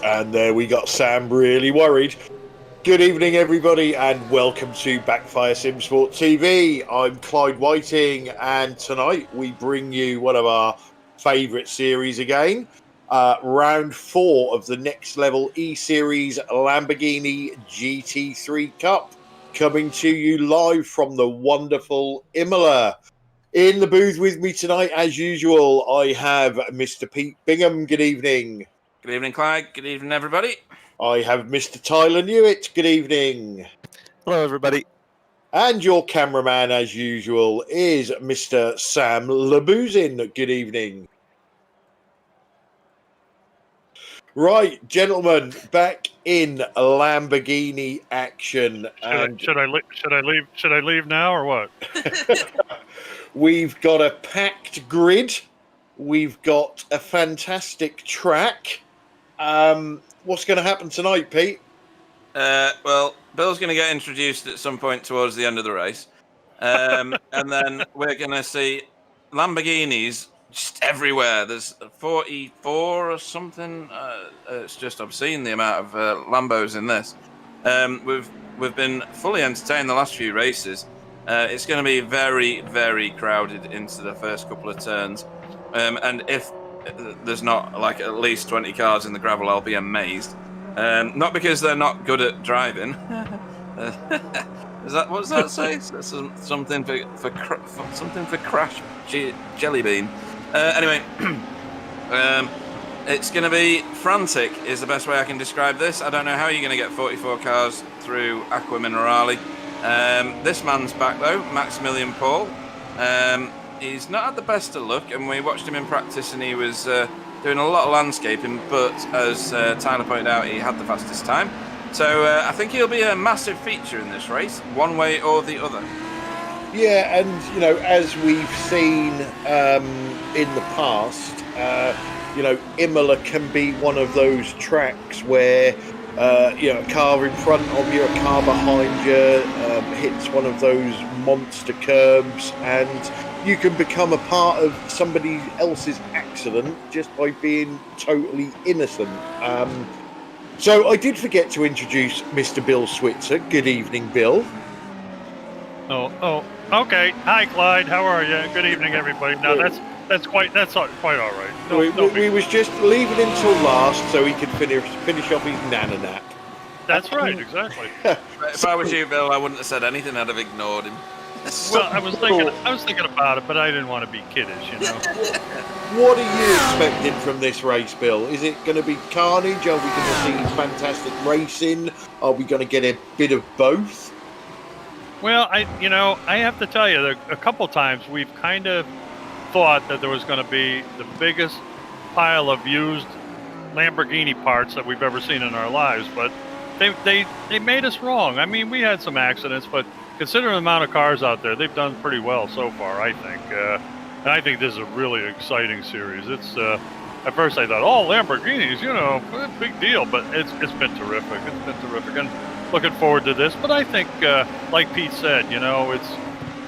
And there we got Sam really worried. Good evening, everybody, and welcome to Backfire Simsport TV. I'm Clyde Whiting, and tonight we bring you one of our favourite series again. Round 4 of the Next Level E-Series Lamborghini GT3 Cup, coming to you live from the wonderful Imola. In the booth with me tonight, as usual, I have Mr. Pete Bingham. Good evening. Good evening, Clyde. Good evening, everybody. I have Mr. Tyler Newitt. Good evening. Hello, everybody. And your cameraman, as usual, is Mr. Sam Labuzin. Good evening. Right, gentlemen, back in Lamborghini action. Should I leave now or what? We've got a packed grid. We've got a fantastic track. What's going to happen tonight, Pete? Well, Bill's going to get introduced at some point towards the end of the race. And then we're going to see Lamborghinis just everywhere. There's 44 or something. It's just obscene the amount of Lambos in this. We've been fully entertained the last few races. It's going to be very, very crowded into the first couple of turns. And if there's not like at least 20 cars in the gravel, I'll be amazed. Not because they're not good at driving. What does that say? Something for Crash Jelly Bean. Anyway, it's going to be frantic is the best way I can describe this. I don't know how you're going to get 44 cars through Acqua Minerale. This man's back though, Maximilian Paul. He's not had the best of luck, and we watched him in practice, and he was doing a lot of landscaping, but as Tyler pointed out, he had the fastest time. So I think he'll be a massive feature in this race, one way or the other. Yeah, and, you know, as we've seen in the past, you know, Imola can be one of those tracks where, you know, a car in front of you, a car behind you, hits one of those monster curbs, and you can become a part of somebody else's accident just by being totally innocent. So I did forget to introduce Mr. Bill Switzer. Good evening, Bill. Oh, okay. Hi, Clyde. How are you? Good evening, everybody. Now that's quite all right. We was just leaving until last so he could finish off his nana nap. That's right, exactly. If I was you, Bill, I wouldn't have said anything. I'd have ignored him. Well, I was thinking about it, but I didn't want to be kiddish, you know. What are you expecting from this race, Bill? Is it going to be carnage? Are we going to see fantastic racing? Are we going to get a bit of both? Well, I have to tell you, a couple times we've kind of thought that there was going to be the biggest pile of used Lamborghini parts that we've ever seen in our lives, but they made us wrong. I mean, we had some accidents, but considering the amount of cars out there, they've done pretty well so far, I think. And I think this is a really exciting series. It's at first I thought, oh, Lamborghinis, you know, big deal, but it's been terrific. It's been terrific, and looking forward to this. But I think, like Pete said, you know,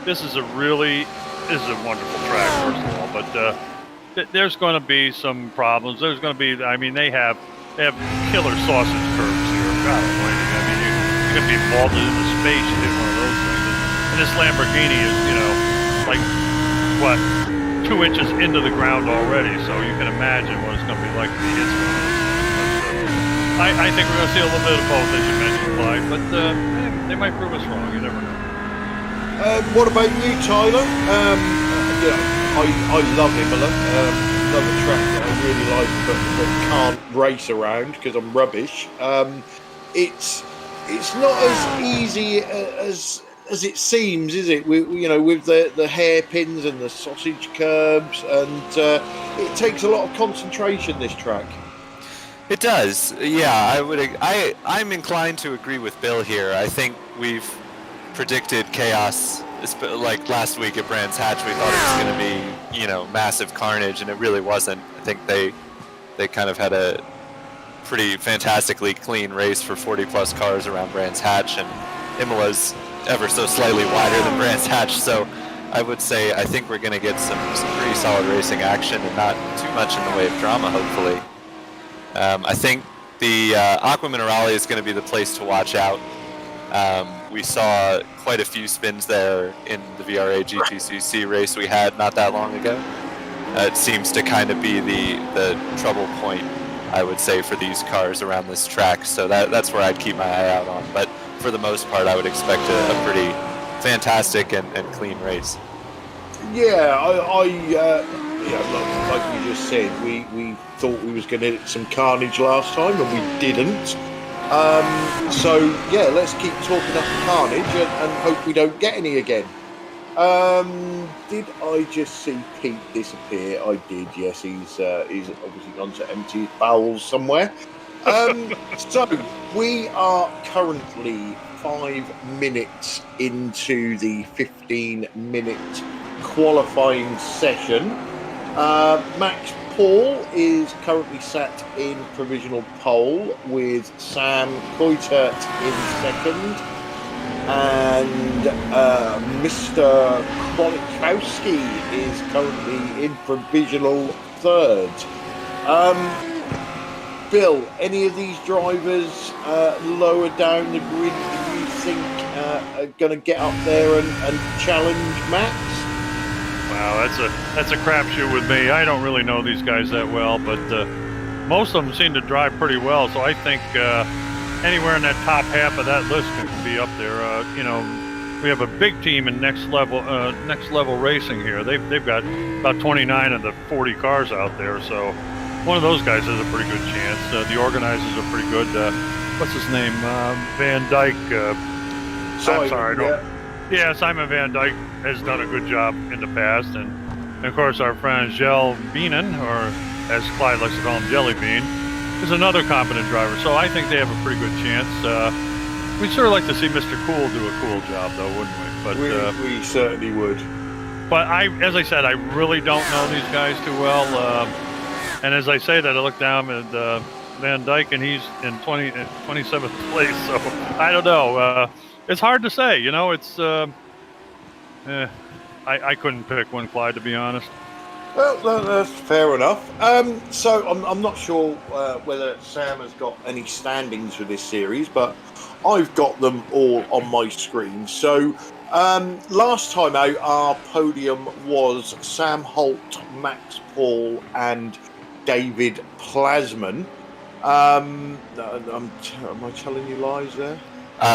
this is a wonderful track, first of all. But there's going to be some problems. There's going to be, I mean, they have killer sausage curves here. God almighty. I mean, you're going to be vaulted into space. You hit one of those things. And this Lamborghini is, you know, like, what, 2 inches into the ground already. So you can imagine what it's going to be like to be hit one of those things. But, I think we're going to see a little bit of both, as you mentioned, Clyde. But they might prove us wrong. You never know. What about you, Tyler? You know, I love Imola. Love a track that I really like, but can't race around because I'm rubbish. It's not as easy as it seems, is it? You know, with the hairpins and the sausage curbs, and it takes a lot of concentration. This track. It does. Yeah, I'm inclined to agree with Bill here. I think we've predicted chaos. Like last week at Brands Hatch, we thought it was going to be, you know, massive carnage, and it really wasn't. I think they kind of had a pretty fantastically clean race for 40-plus cars around Brands Hatch, and Imola's ever so slightly wider than Brands Hatch, so I would say I think we're going to get some pretty solid racing action and not too much in the way of drama, hopefully. I think The Aqua Minerale is going to be the place to watch out. We saw quite a few spins there in the VRA GTCC race we had not that long ago. It seems to kind of be the trouble point, I would say, for these cars around this track. So that's where I'd keep my eye out on. But for the most part, I would expect a pretty fantastic and clean race. Yeah, like you just said, we thought we was going to hit some carnage last time, and we didn't. So yeah, let's keep talking up the carnage and hope we don't get any again. Did I just see Pete disappear? I did. Yes, he's obviously gone to empty his bowels somewhere. So we are currently 5 minutes into the 15-minute qualifying session. Max Paul is currently sat in provisional pole with Sam Koitert in second, and Mr. Krolikowski is currently in provisional third. Bill, any of these drivers lower down the grid do you think are going to get up there and challenge Max? Wow, that's a crapshoot with me. I don't really know these guys that well, but most of them seem to drive pretty well. So I think anywhere in that top half of that list can be up there. We have a big team in next level racing here. They've got about 29 of the 40 cars out there. So one of those guys has a pretty good chance. The organizers are pretty good. What's his name? Van Dyke. Simon, I'm sorry. Yeah, Simon Van Dyke has done a good job in the past, and of course our friend Gel Beanen, or as Clyde likes to call him, Jelly Bean, is another competent driver. So I think they have a pretty good chance. We'd sort of like to see Mr. Cool do a cool job, though, wouldn't we? But we certainly would. But as I said, I really don't know these guys too well. And as I say that, I look down at Van Dyke, and he's in 27th place. So I don't know. It's hard to say, it's, I couldn't pick one, Clyde, to be honest. Well, that's fair enough. So I'm not sure whether Sam has got any standings for this series, but I've got them all on my screen. So last time out, our podium was Sam Holt, Max Paul, and David Plasman. Am I telling you lies there?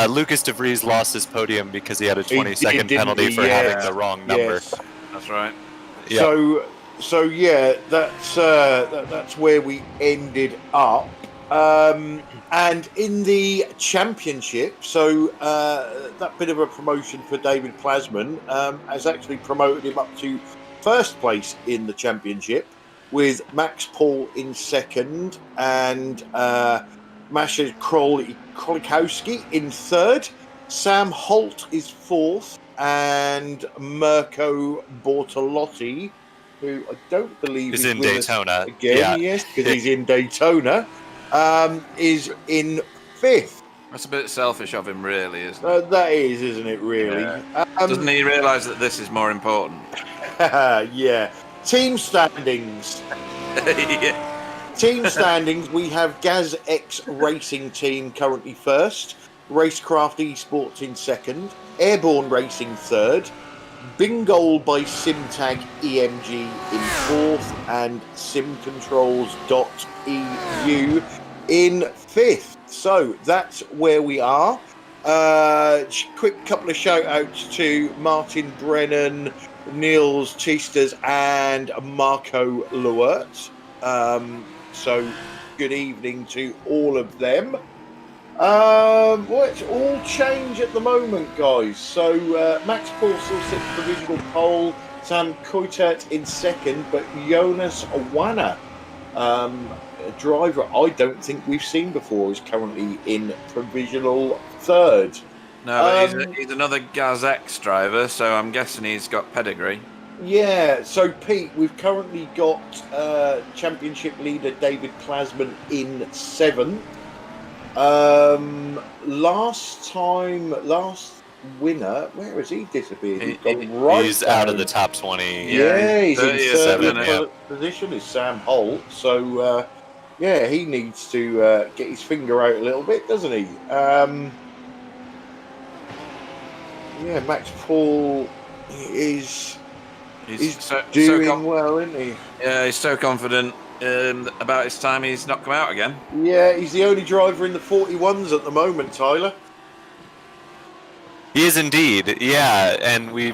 Lucas De Vries lost his podium because he had a 20-second penalty for having the wrong number. Yes. That's right. Yep. So yeah, that's where we ended up. And in the championship, so that bit of a promotion for David Plasman has actually promoted him up to first place in the championship, with Max Paul in second and Masha Krolikowski in third. Sam Holt is fourth, and Mirko Bortolotti, who I don't believe is in with Daytona us again, yes, because he's in Daytona, is in fifth. That's a bit selfish of him, really, isn't it? That is, isn't it, really? Yeah. Doesn't he realise that this is more important? Yeah. Team standings. Yeah. Team standings, we have Gaz X Racing Team currently first, Racecraft Esports in second, Airborne Racing third, Bingol by Simtag EMG in fourth, and simcontrols.eu in fifth. So that's where we are. Quick couple of shout outs to Martin Brennan, Niels Teasters, and Marco Lewert. So good evening to all of them. Well, it's all change at the moment, guys. So Max Paul still sits provisional pole, Sam Koitert in second, but Jonas Owana, a driver I don't think we've seen before, is currently in provisional third. No, but he's another Gaz X driver, so I'm guessing he's got pedigree. Yeah, so Pete, we've currently got championship leader David Plasman in seventh. Last winner, where has he disappeared? He's out of the top 20. Yeah, he's in 37, third position is Sam Holt. So Yeah, he needs to get his finger out a little bit, doesn't he? Yeah, Max Paul is doing well, isn't he? Yeah, he's so confident about his time. He's not come out again. Yeah, he's the only driver in the 41s at the moment, Tyler. He is indeed, yeah. And we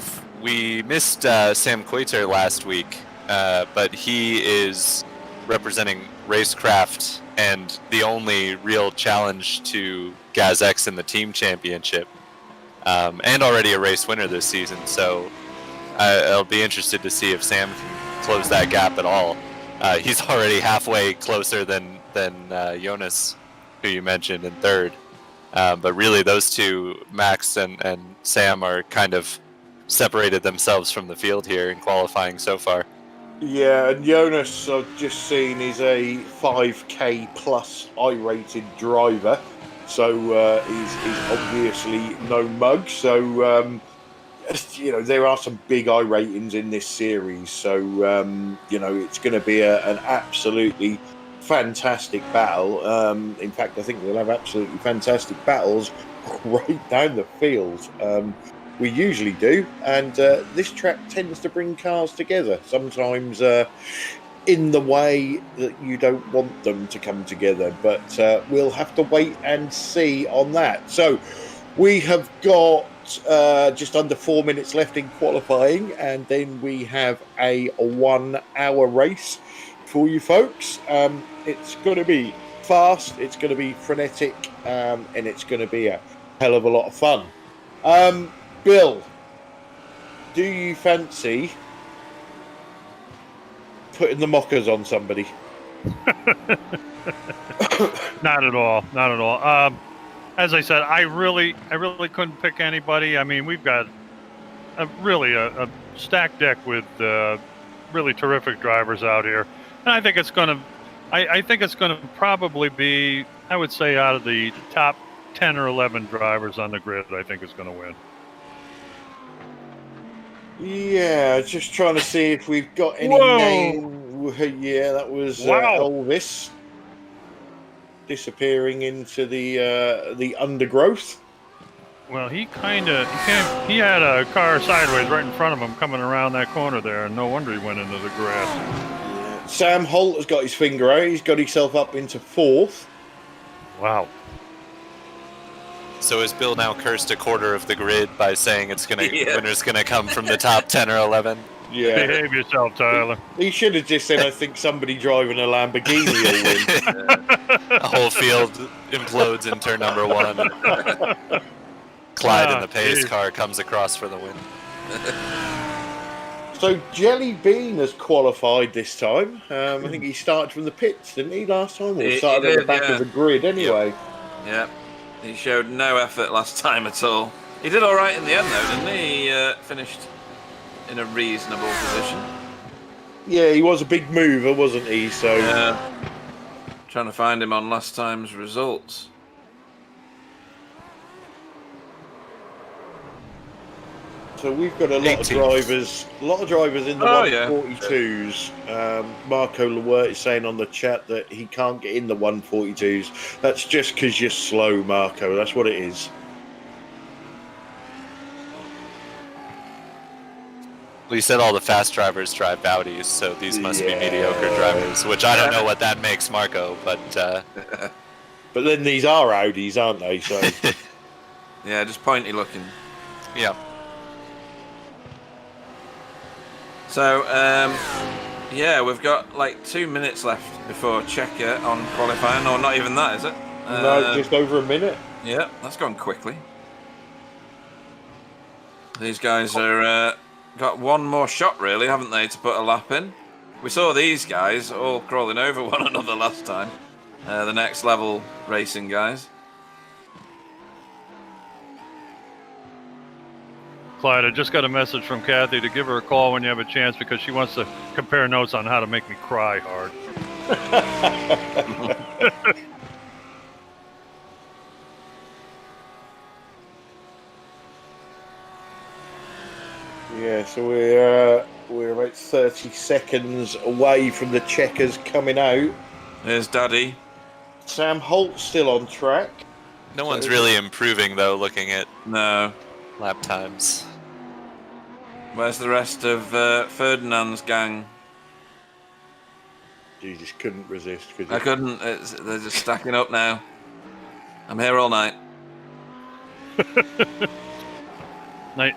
missed Sam Coiter last week, but he is representing Racecraft and the only real challenge to GazX in the team championship, and already a race winner this season. So I'll be interested to see if Sam can close that gap at all. He's already halfway closer than Jonas, who you mentioned, in third. But really, those two, Max and Sam, are kind of separated themselves from the field here in qualifying so far. Yeah, and Jonas, I've just seen, is a 5K plus I-rated driver. So he's obviously no mug. So, there are some big I ratings in this series. So, it's going to be an absolutely fantastic battle. In fact, I think we'll have absolutely fantastic battles right down the field. We usually do, and this track tends to bring cars together, sometimes in the way that you don't want them to come together, but we'll have to wait and see on that. So we have got just under 4 minutes left in qualifying, and then we have a 1 hour race for you folks. It's going to be fast, it's going to be frenetic, and it's going to be a hell of a lot of fun. Bill, do you fancy putting the mockers on somebody? Not at all. Not at all. As I said, I really couldn't pick anybody. I mean, we've got a stacked deck with really terrific drivers out here, and I think it's going to. I think it's going to probably be, I would say, out of the top 10 or 11 drivers on the grid, I think is going to win. Yeah, just trying to see if we've got any name. Yeah, that was Elvis disappearing into the undergrowth. Well, he had a car sideways right in front of him coming around that corner there, and no wonder he went into the grass. Yeah. Sam Holt has got his finger out. He's got himself up into fourth. Wow. So is Bill now cursed a quarter of the grid by saying winner's gonna come from the top 10 or 11? Yeah. Behave yourself, Tyler. He should have just said, I think somebody driving a Lamborghini will win. The whole field implodes in turn number 1. Clyde in the pace car comes across for the win. So Jelly Bean has qualified this time. I think he started from the pits, didn't he, last time? Or started at the back of the grid anyway. Yep. He showed no effort last time at all. He did all right in the end, though, didn't he? He finished in a reasonable position. Yeah, he was a big mover, wasn't he? So trying to find him on last time's results. So we've got a lot of drivers in the 142s. Yeah. Marco Lewert is saying on the chat that he can't get in the 142s. That's just because you're slow, Marco. That's what it is. Well, you said all the fast drivers drive Audis, so these must be mediocre drivers, which I don't know what that makes, Marco, but... But then these are Audis, aren't they? So yeah, just pointy looking. Yeah. So, we've got like 2 minutes left before checker on qualifying, or not even that, is it? No, just over a minute. Yeah, that's gone quickly. These guys are got one more shot, really, haven't they, to put a lap in? We saw these guys all crawling over one another last time. The next level racing guys. Clyde, I just got a message from Kathy to give her a call when you have a chance because she wants to compare notes on how to make me cry hard. Yeah, so we're about 30 seconds away from the checkers coming out. There's Daddy. Sam Holt still on track. No one's really improving, though, looking at No. lap times. Where's the rest of Ferdinand's gang? You just couldn't resist. Could you? I couldn't. They're just stacking up now. I'm here all night.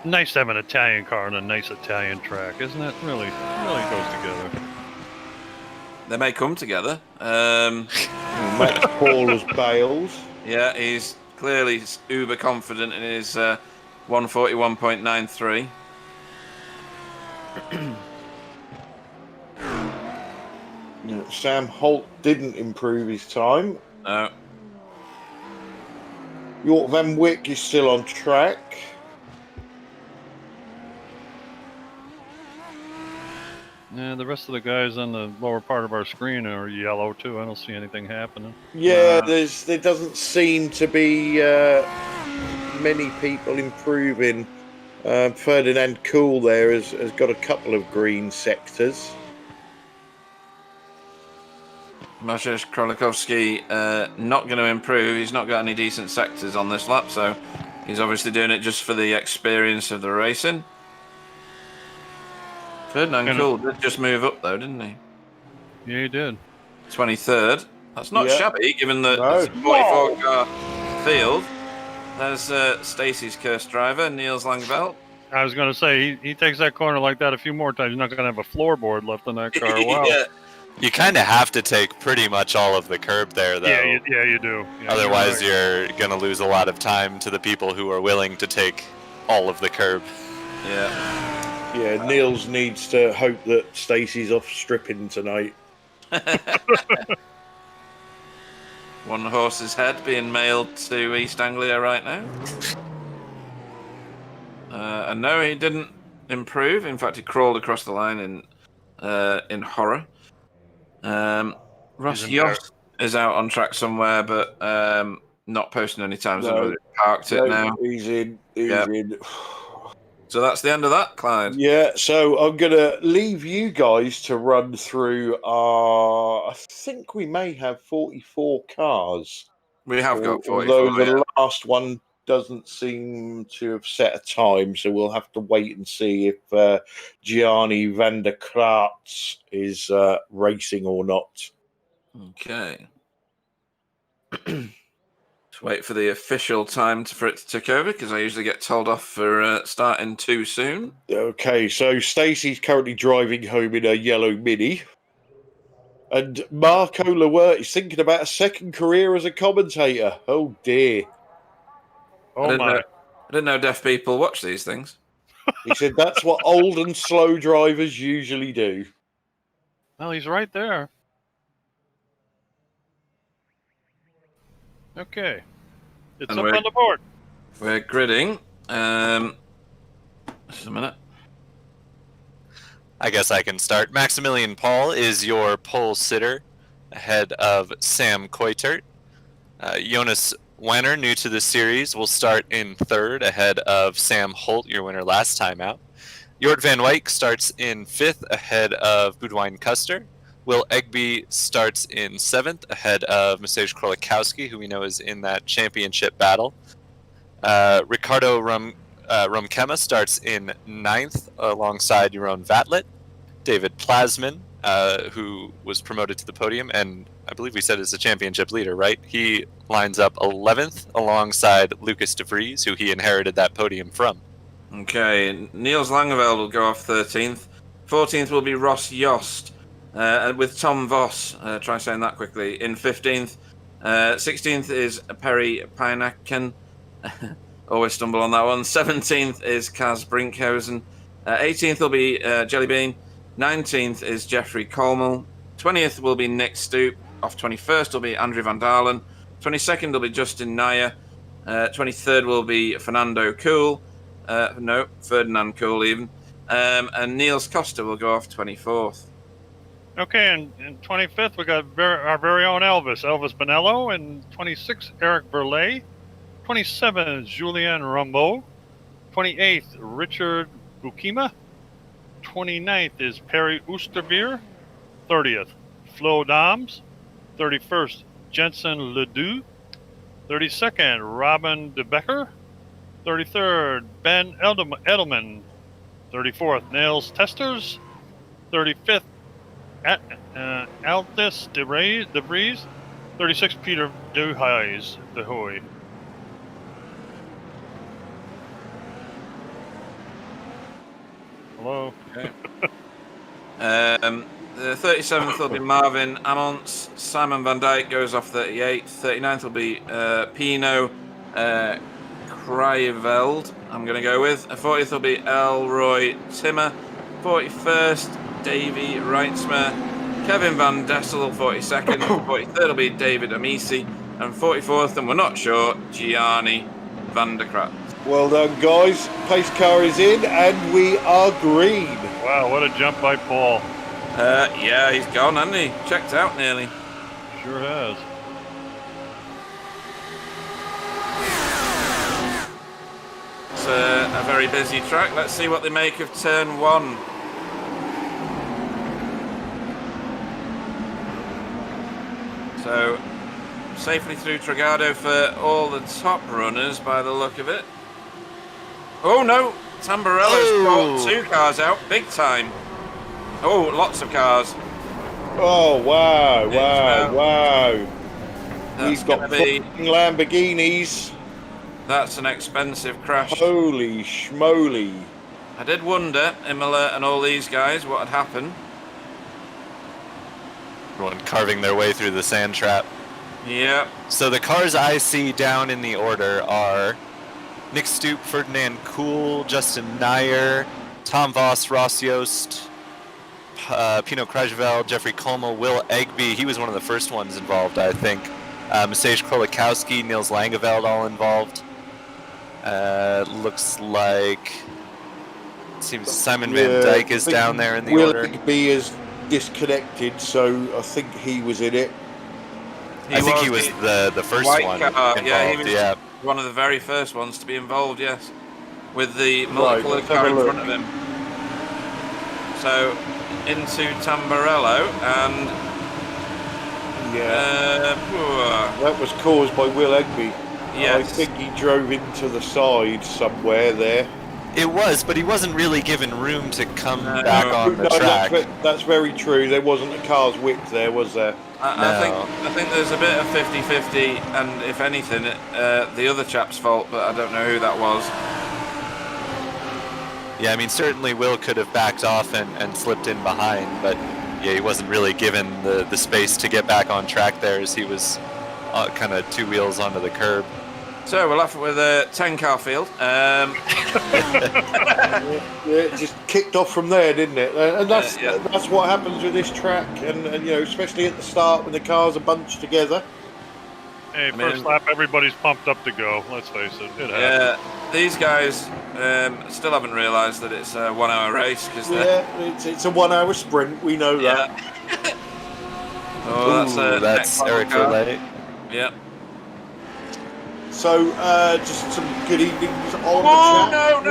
Nice to have an Italian car on a nice Italian track, isn't it? Really goes together. They may come together. Max Paul Bales. Yeah, he's clearly uber confident in his 141.93. Sam Holt didn't improve his time. No. York Van Wyck is still on track. Yeah, the rest of the guys on the lower part of our screen are yellow too. I don't see anything happening. Yeah, there doesn't seem to be many people improving. Ferdinand Cool there has got a couple of green sectors. Maciej Krolikovsky not going to improve. He's not got any decent sectors on this lap, so he's obviously doing it just for the experience of the racing. Ferdinand Cool did just move up though, didn't he? Yeah, he did. 23rd. That's not shabby, given that it's a 44-car field. There's Stacey's cursed driver, Niels Langveld. I was going to say, he takes that corner like that a few more times. He's not going to have a floorboard left in that car. Wow. Yeah. You kind of have to take pretty much all of the curb there, though. Yeah, you do. Yeah, otherwise, you're going to lose a lot of time to the people who are willing to take all of the curb. Yeah. Yeah, Niels needs to hope that Stacey's off stripping tonight. One horse's head being mailed to East Anglia right now. And no, he didn't improve. In fact, he crawled across the line in horror. Ross Yost is out on track somewhere, but not posting any times. I know they've parked it now. He's in. He's in. So that's the end of that, Clyde. Yeah, so I'm going to leave you guys to run through I think we may have 44 cars. We have got 44. Although the last one doesn't seem to have set a time, so we'll have to wait and see if Gianni van der Kraats is racing or not. Okay. Wait for the official time for it to tick over, because I usually get told off for starting too soon. Okay, so Stacey's currently driving home in a yellow Mini. And Marco Lewert is thinking about a second career as a commentator. Oh, dear. Oh, I didn't know deaf people watch these things. He said that's what old and slow drivers usually do. Well, he's right there. Okay. It's up on the board. We're gridding. Just a minute. I guess I can start. Maximilian Paul is your pole sitter ahead of Sam Koitert. Jonas Wenner, new to the series, will start in third ahead of Sam Holt, your winner last time out. Jort van Wyk starts in fifth ahead of Boudewijn Custer. Will Egby starts in seventh ahead of Maciej Krolakowski, who we know is in that championship battle. Ricardo Rumkema starts in ninth alongside Jeroen Vatlet. David Plasman, who was promoted to the podium, and I believe we said is the championship leader, right? He lines up 11th alongside Lucas de Vries, who he inherited that podium from. Okay, Niels Langeveld will go off 13th. 14th will be Ross Yost, with Tom Voss, try saying that quickly, in 15th. 16th is Perry Pijnakken. Always stumble on that one. 17th is Kaz Brinkhosen. 18th will be Jellybean. 19th is Jeffrey Colmel. 20th will be Nick Stoop. Off 21st will be Andrew Van Dalen. 22nd will be Justin Nair. 23rd will be Fernando Cool. Ferdinand Cool even. And Niels Costa will go off 24th. Okay, and 25th, we got our very own Elvis Bonello, and 26th, Eric Verley. 27th, Julien Rambeau. 28th, Richard Bukima. 29th is Perry Oosterveer. 30th, Flo Dams. 31st, Jensen Ledoux. 32nd, Robin De Becker. 33rd, Ben Edelman. 34th, Nails Testers. 35th, Aldis De Vries. 36th, Peter DeHoy. Hello. Okay. The 37th will be Marvin Amons. Simon Van Dijk goes off 38th. 39th will be Pino Krajeveld, I'm going to go with. 40th will be Elroy Timmer. 41st, Davy Reitzmer. Kevin Van Dessel, 42nd. 43rd will be David Amisi. And 44th, and we're not sure, Gianni Van der Krat. Well done, guys. Pace car is in, and we are green. Wow, what a jump by Paul. Yeah, he's gone, hasn't he? Checked out nearly. Sure has. It's a very busy track. Let's see what they make of turn 1. So, safely through Tragado for all the top runners by the look of it. Oh no! Tamburello's brought 2 cars out, big time. Oh, lots of cars. Oh, wow, wow. That's We've got gonna be- Lamborghinis. That's an expensive crash. Holy schmoly. I did wonder, Imola and all these guys, what had happened. Everyone carving their way through the sand trap. Yeah. So the cars I see down in the order are Nick Stoop, Ferdinand Kuhl, Justin Nair, Tom Voss, Ross Yost, Pino Krajvel, Jeffrey Kolmel, Will Egby. He was one of the first ones involved, I think. Masej Krolikowski, Niels Langeveld, all involved. Looks like seems Simon Van Dijk is down there in the Will order. Egby is disconnected, so I think he was in it. I think he was the first white one car. involved. Yeah, he was yeah. one of the very first ones to be involved. Yes, with the Right, multiple let's car have a in look. front of him. So into Tamburello, and That was caused by Will Egby. I yes, think he drove into the side somewhere there. It was, but he wasn't really given room to come back on the No, track. that's very true. There wasn't a car's width there, was there? I think there's a bit of 50-50, and if anything, the other chap's fault, but I don't know who that was. Yeah, I mean, certainly Will could have backed off and slipped in behind, but yeah, he wasn't really given the space to get back on track there as he was kind of 2 wheels onto the curb. So we're left with a 10-car field. Yeah, it just kicked off from there, didn't it? And that's what happens with this track, and you know, especially at the start when the cars are bunched together. Hey, first lap, everybody's pumped up to go. Let's face it, it happens. Yeah, these guys still haven't realised that it's a 1 hour race because it's a 1 hour sprint. We know that. Oh, that's Eric Verlet. Yeah. So, just some good evenings on the chat.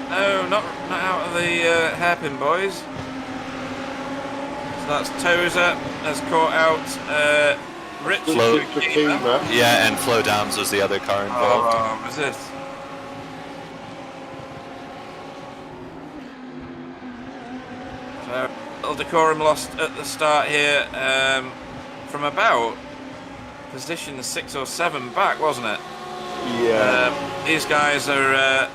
No, not out of the hairpin, boys. So that's Tozer has caught out Rich Fakima. Yeah, and Flo Dams was the other car involved. Oh, was it? So, little decorum lost at the start here from about position 6 or 7 back, wasn't it? Yeah. These guys are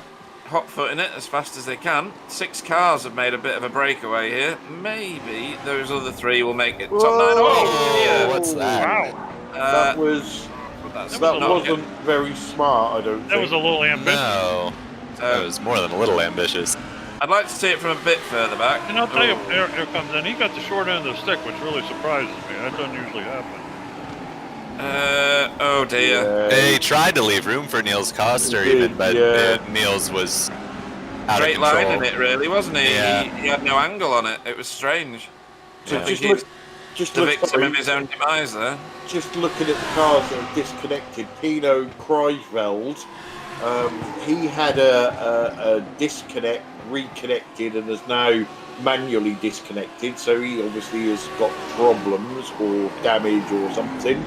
hot-footing it as fast as they can. 6 cars have made a bit of a breakaway here. Maybe those other 3 will make it top 9. Oh, yeah. What's that? Wow. That wasn't very smart, I don't think. That was a little ambitious. No, that was more than a little ambitious. I'd like to see it from a bit further back. And I'll tell you, here comes in. He got the short end of the stick, which really surprises me. That doesn't usually happen. Oh dear. They tried to leave room for Niels Koster even, but Niels was out Straight of control. line in it, really, wasn't he? Yeah. He had no angle on it. It was strange. So I think just he's the look, victim of his own demise there. just looking at the cars that are disconnected, Pino Kreisveld, he had a disconnect, reconnected, and has now manually disconnected, so he obviously has got problems or damage or something.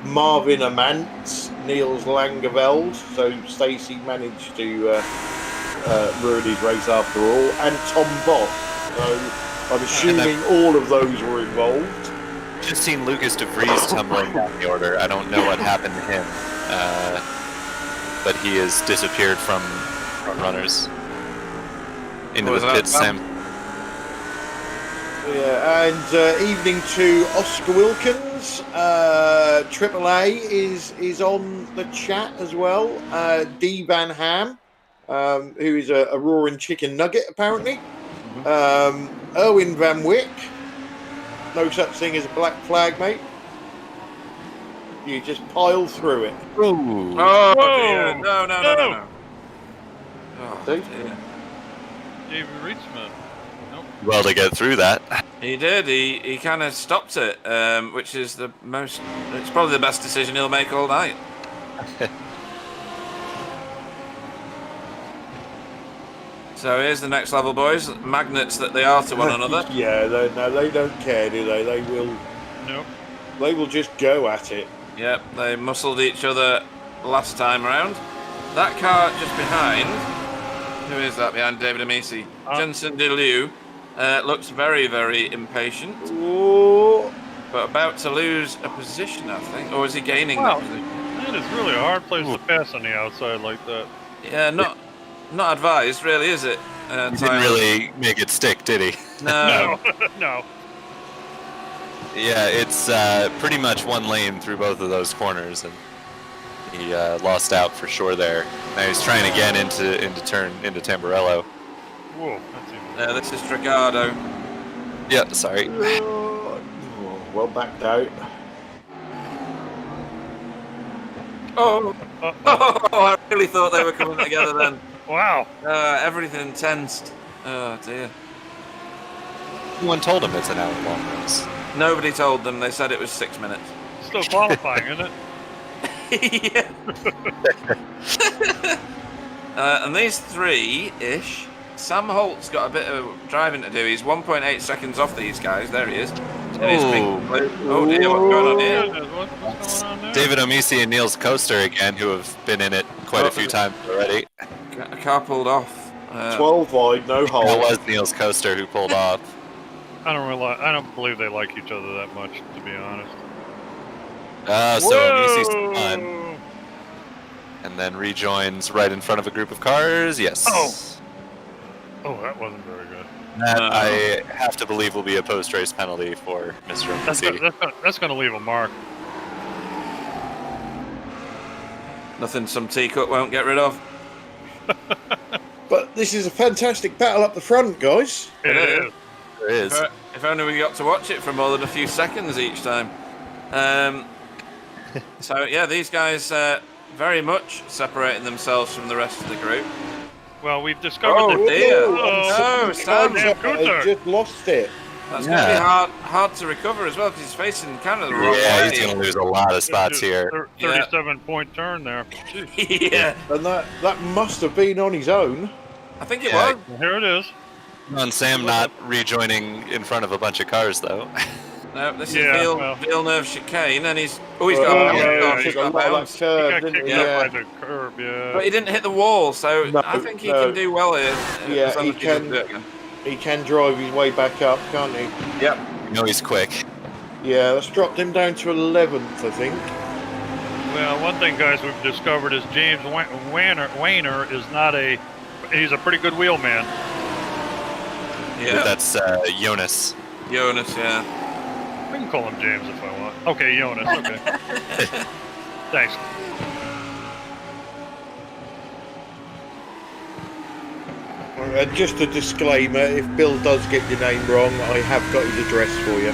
Marvin Amant, Niels Langeveld, so Stacey managed to ruin his race after all, and Tom Boss. So I'm assuming all of those were involved. Just seen Lucas De Vries tumbling down the order. I don't know what happened to him, but he has disappeared from runners into the pits. Sam. Yeah, and evening to Oscar Wilkins. AAA is on the chat as well. D Van Ham, who is a roaring chicken nugget apparently. Erwin Van Wyck. No such thing as a black flag, mate. You just pile through it. Ooh. Oh, Whoa. dear. No. Oh, See? dear. David Reitsman. Nope. Well, to get through that. He did. He kind of stopped it, which is it's probably the best decision he'll make all night. So here's the next level, boys. Magnets that they are to one another. Yeah, they don't care, do they? They will. Nope. They will just go at it. Yep, they muscled each other last time round. That car just behind. Who is that behind David Amisi? Jensen DeLue looks very, very impatient. Ooh. But about to lose a position, I think. Or is he gaining Wow. that position? That is really a hard place to pass on the outside like that. Yeah, not advised, really, is it? He didn't Tyler? really make it stick, did he? No. No. Yeah, it's pretty much one lane through both of those corners, and he lost out for sure there. Now he's trying again into Tamburello. Whoa, that's even. Yeah, this is Stricado. Yeah, sorry. Well backed out. Oh, I really thought they were coming together then. Wow. Everything tensed. Oh, dear. Anyone told him it's an hour-long race? Nobody told them. They said it was 6 minutes. Still qualifying, isn't it? Yeah. And these three-ish. Sam Holt's got a bit of driving to do. He's 1.8 seconds off these guys. There he is. Oh dear, what's going on here? What's going on there? David Omisi and Niels Coaster again, who have been in it quite a few times already. A car pulled off. 12 wide, no hole. It was Niels Coaster who pulled off. I don't believe they like each other that much, to be honest. So Omisi's on, and then rejoins right in front of a group of cars. Yes. Oh, that wasn't very good. That I have to believe will be a post-race penalty for Mr. Omisi. That's going to leave a mark. Nothing some teacup won't get rid of. But this is a fantastic battle up the front, guys. It is. There is. If only we got to watch it for more than a few seconds each time. So yeah, these guys very much separating themselves from the rest of the group. Well, we've discovered Oh that. dear! Oh, No, Sam. damn Coulter. They just lost it. That's going to be hard to recover as well because he's facing kind of the wrong Yeah, way. he's going to lose a lot of spots here. 37-point turn there. Yeah, And that must have been on his own. I think it Yeah. was. Well, here it is. On Sam not rejoining in front of a bunch of cars, though. No, this is Yeah, well. Villeneuve chicane, and he's got He's got got a lot bounce. of curve, He got didn't kicked he? out by the curb, yeah. But he didn't hit the wall, so No, I think he no. can do well here. Yeah, as long he as doesn't can. do it again. He can drive his way back up, can't he? Yep. You know he's quick. Yeah, that's dropped him down to 11th, I think. Well, one thing, guys, we've discovered is James Wayner is not he's a pretty good wheelman. Yeah. That's Jonas. Jonas, yeah. I can call him James if I want. Okay, Jonas, okay. Thanks. Just a disclaimer, if Bill does get your name wrong, I have got his address for you.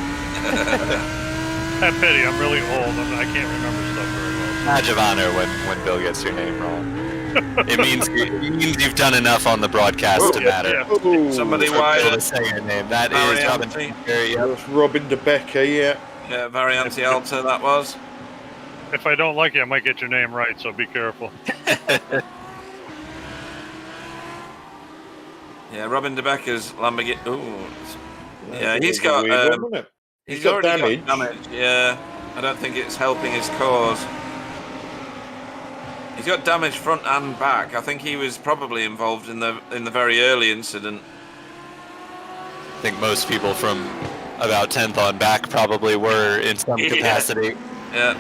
That pity, I'm really old. I can't remember stuff very well. Badge of honor when Bill gets your name wrong. It means you've done enough on the broadcast to matter. Yeah. Ooh, Somebody For Bill wired. to say your name. That Very is Robin. empty. That's Robin DeBecker, yeah. Yeah, Variante Alta that was. If I don't like you, I might get your name right, so be careful. Yeah, Robin De Becker's Lamborghini. Ooh, yeah, That he's was a got. weird one, wasn't it? He's got already damage. got damage. Yeah, I don't think it's helping his cause. He's got damage front and back. I think he was probably involved in the very early incident. I think most people from about 10th on back probably were in some Yeah. capacity. Yeah.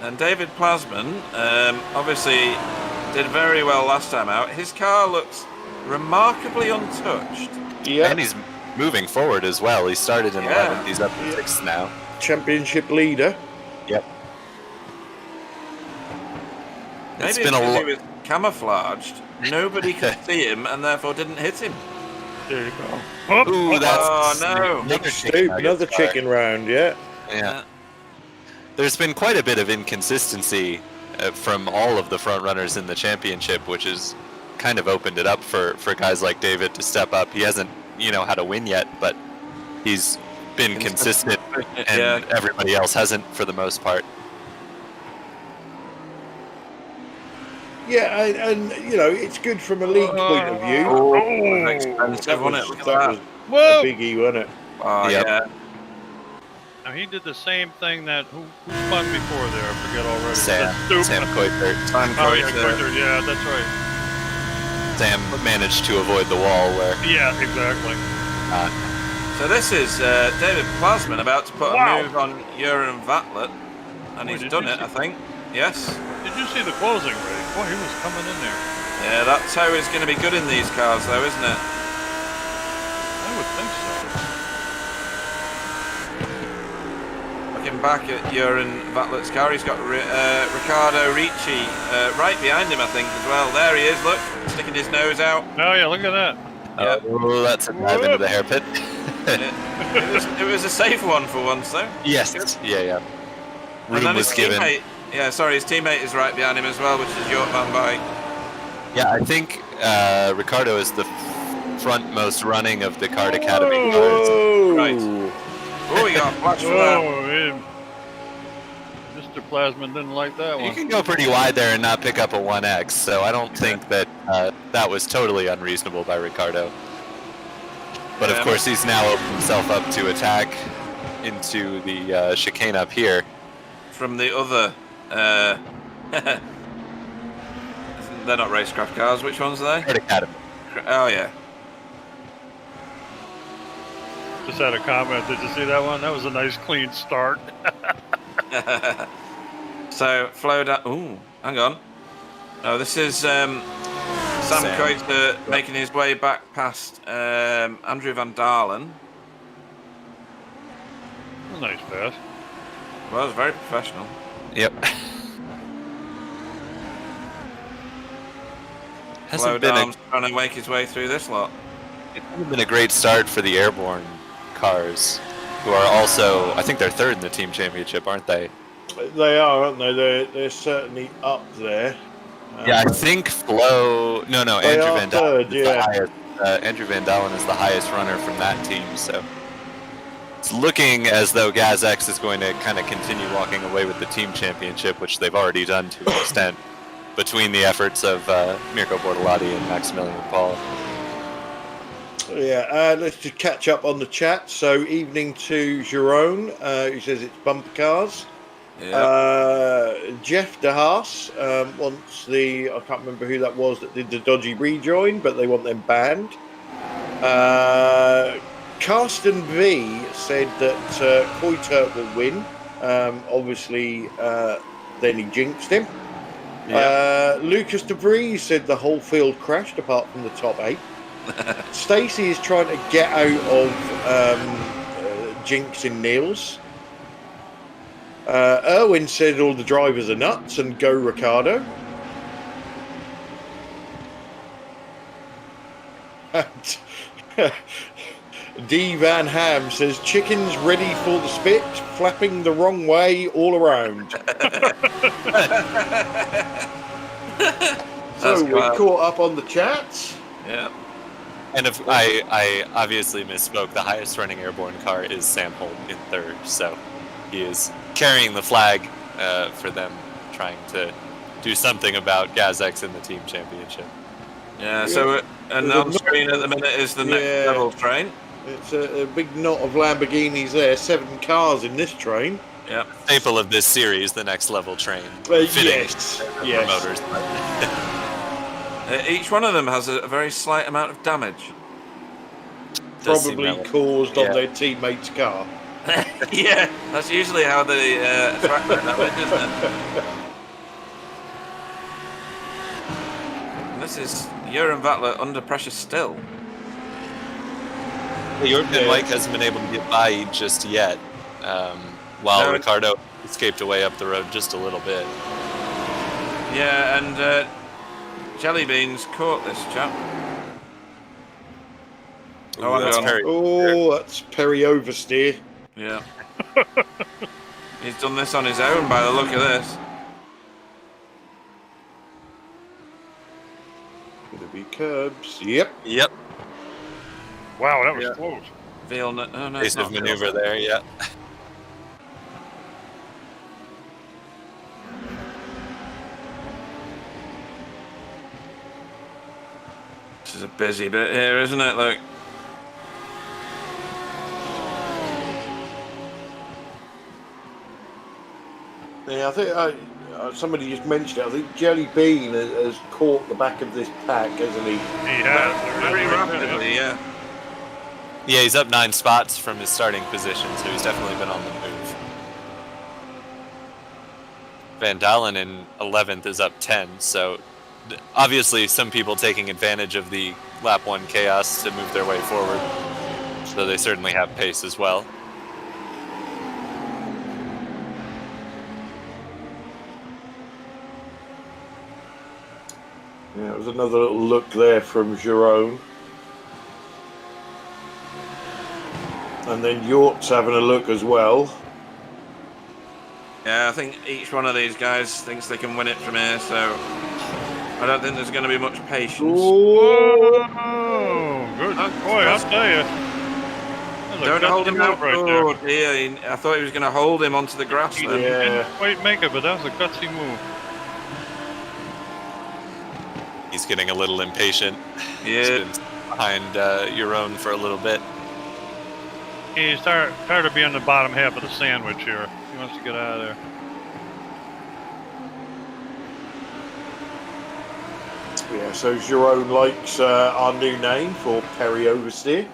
And David Plasman obviously did very well last time out. His car looks remarkably untouched. Yeah. And he's moving forward as well. He started in Yeah. 11th. He's up to 6th now. Championship leader. Yep. Maybe It's it's been a because he lot. was camouflaged. Nobody could see him and therefore didn't hit him. There you go. Oop, Ooh, that's Oh, no. another Another car. chicken round, yeah. Yeah. There's been quite a bit of inconsistency from all of the front runners in the championship, which has kind of opened it up for guys like David to step up. He hasn't, had to win yet, but he's been consistent, and Yeah. everybody else hasn't for the most part. Yeah, and it's good from a league point of view. Oh, expensive, wasn't it? Look at that that. was a Whoa! biggie, wasn't it? Oh, Yep. yeah. Now he did the same thing that who spun before there? I forget already. Sam Kuipert. Time Oh yeah, Kuipert. Kuipert, yeah, that's right. Sam managed to avoid the wall where. Yeah, exactly. So this is David Plasman about to put Wow. a move on Jeroen Vatlet, and Boy, he's did done you it, see- I think. Yes. Did you see the closing rate? Boy, he was coming in there. Yeah, that toe is going to be good in these cars, though, isn't it? I would think so. Looking back at Jeroen Vatlet's car, he's got Riccardo Ricci right behind him, I think, as well. There he is, look, sticking his nose out. Oh yeah, look at that. Yeah. Oh, that's a dive into the hairpit. It was a safe one for once, though. Yes. Yeah. And Room then was his given. teammate, his teammate is right behind him as well, which is Jort van Buyck. Yeah, I think Ricardo is the frontmost running of the Kart Academy cars. Oh, Right. Oh, you got a flash for that. Whoa, Mr. Plasman didn't like that You one. can go pretty wide there and not pick up a 1X, so I don't think that that was totally unreasonable by Ricardo. But of Yeah. course, he's now opened himself up to attack into the chicane up here. From the other. They're not racecraft cars. Which ones are they? Kart Academy. Oh, yeah. Just had a comment. Did you see that one? That was a nice clean start. So, flow down. Ooh, hang on. Oh, this is Sam Kuipert making his way back past Andrew Van Dalen. A nice pass. Well, it was very professional. Yep. Flow Hasn't been Down's trying to make his way through this lot. It hasn't been a great start for the airborne cars, who are also, I think they're third in the team championship, aren't they? they are, aren't they? They're certainly up there. Yeah, I think Flo. No, They Andrew are Van Dalen third, is the yeah. highest. Andrew Van Dalen is the highest runner from that team, so it's looking as though Gaz X is going to kind of continue walking away with the team championship, which they've already done to an extent, between the efforts of Mirko Bortolotti and Maximilian Paul. Yeah, let's just catch up on the chat. So, evening to Jerome, who says it's bumper cars. Yeah. Jeff DeHaas wants I can't remember who that was that did the dodgy rejoin, but they want them banned. Carsten V said that Kuipert will win. Obviously, then he jinxed him. Lucas DeVries said the whole field crashed apart from the top 8. Stacey is trying to get out of jinxing Niels. Erwin said all the drivers are nuts and go Ricardo. And D Van Ham says chickens ready for the spit, flapping the wrong way all around. So we caught up on the chats. Yeah. And if I obviously misspoke, the highest running airborne car is Sam Holt in third, so he is carrying the flag for them, trying to do something about Gazx in the team championship. Yeah, so and There's a on screen at the minute is the next Yeah. level train. It's a big knot of Lamborghinis there. 7 cars in this train. Yeah. Staple of this series, the next level train. Yes. Promoters. Each one of them has a very slight amount of damage. Does seem Probably that way. caused on Yeah. their teammate's car. Yeah, that's usually how they attract that damage, isn't it? And this is Jurgen Vattler under pressure still. Jorgen Mike hasn't been able to get by just yet, while No. Ricardo escaped away up the road just a little bit. Yeah, and Jellybeans caught this chap. Oh, hang that's on. Perry. Oh, that's Perry oversteer. Yeah. He's done this on his own by the look of this. Gonna be curbs. Yep. Yep. Wow, that was Yeah. close. Oh, no, it's Pace of not maneuver there, yeah. This is a busy bit here, isn't it? Look. Yeah, I think somebody just mentioned it. I think Jelly Bean has caught the back of this pack, hasn't he? He has. Very rapidly, yeah. Yeah, he's up 9 spots from his starting position, so he's definitely been on the move. Van Dalen in 11th is up 10, so obviously some people taking advantage of the lap 1 chaos to move their way forward, so they certainly have pace as well. Yeah, it was another little look there from Jerome. And then York's having a look as well. Yeah, I think each one of these guys thinks they can win it from here, so I don't think there's going to be much patience. Ooh. Oh, good. Boy, I'll tell you. Don't hold him out. right Oh there. dear, I thought he was going to hold him onto the grass He then. Yeah. didn't quite make it, but that was a gutsy move. He's getting a little impatient. He's Yeah, been behind Euron for a little bit. He's tired of being the bottom half of the sandwich here. He wants to get out of there. Yeah, so Jerome likes our new name for Perry Oversteer.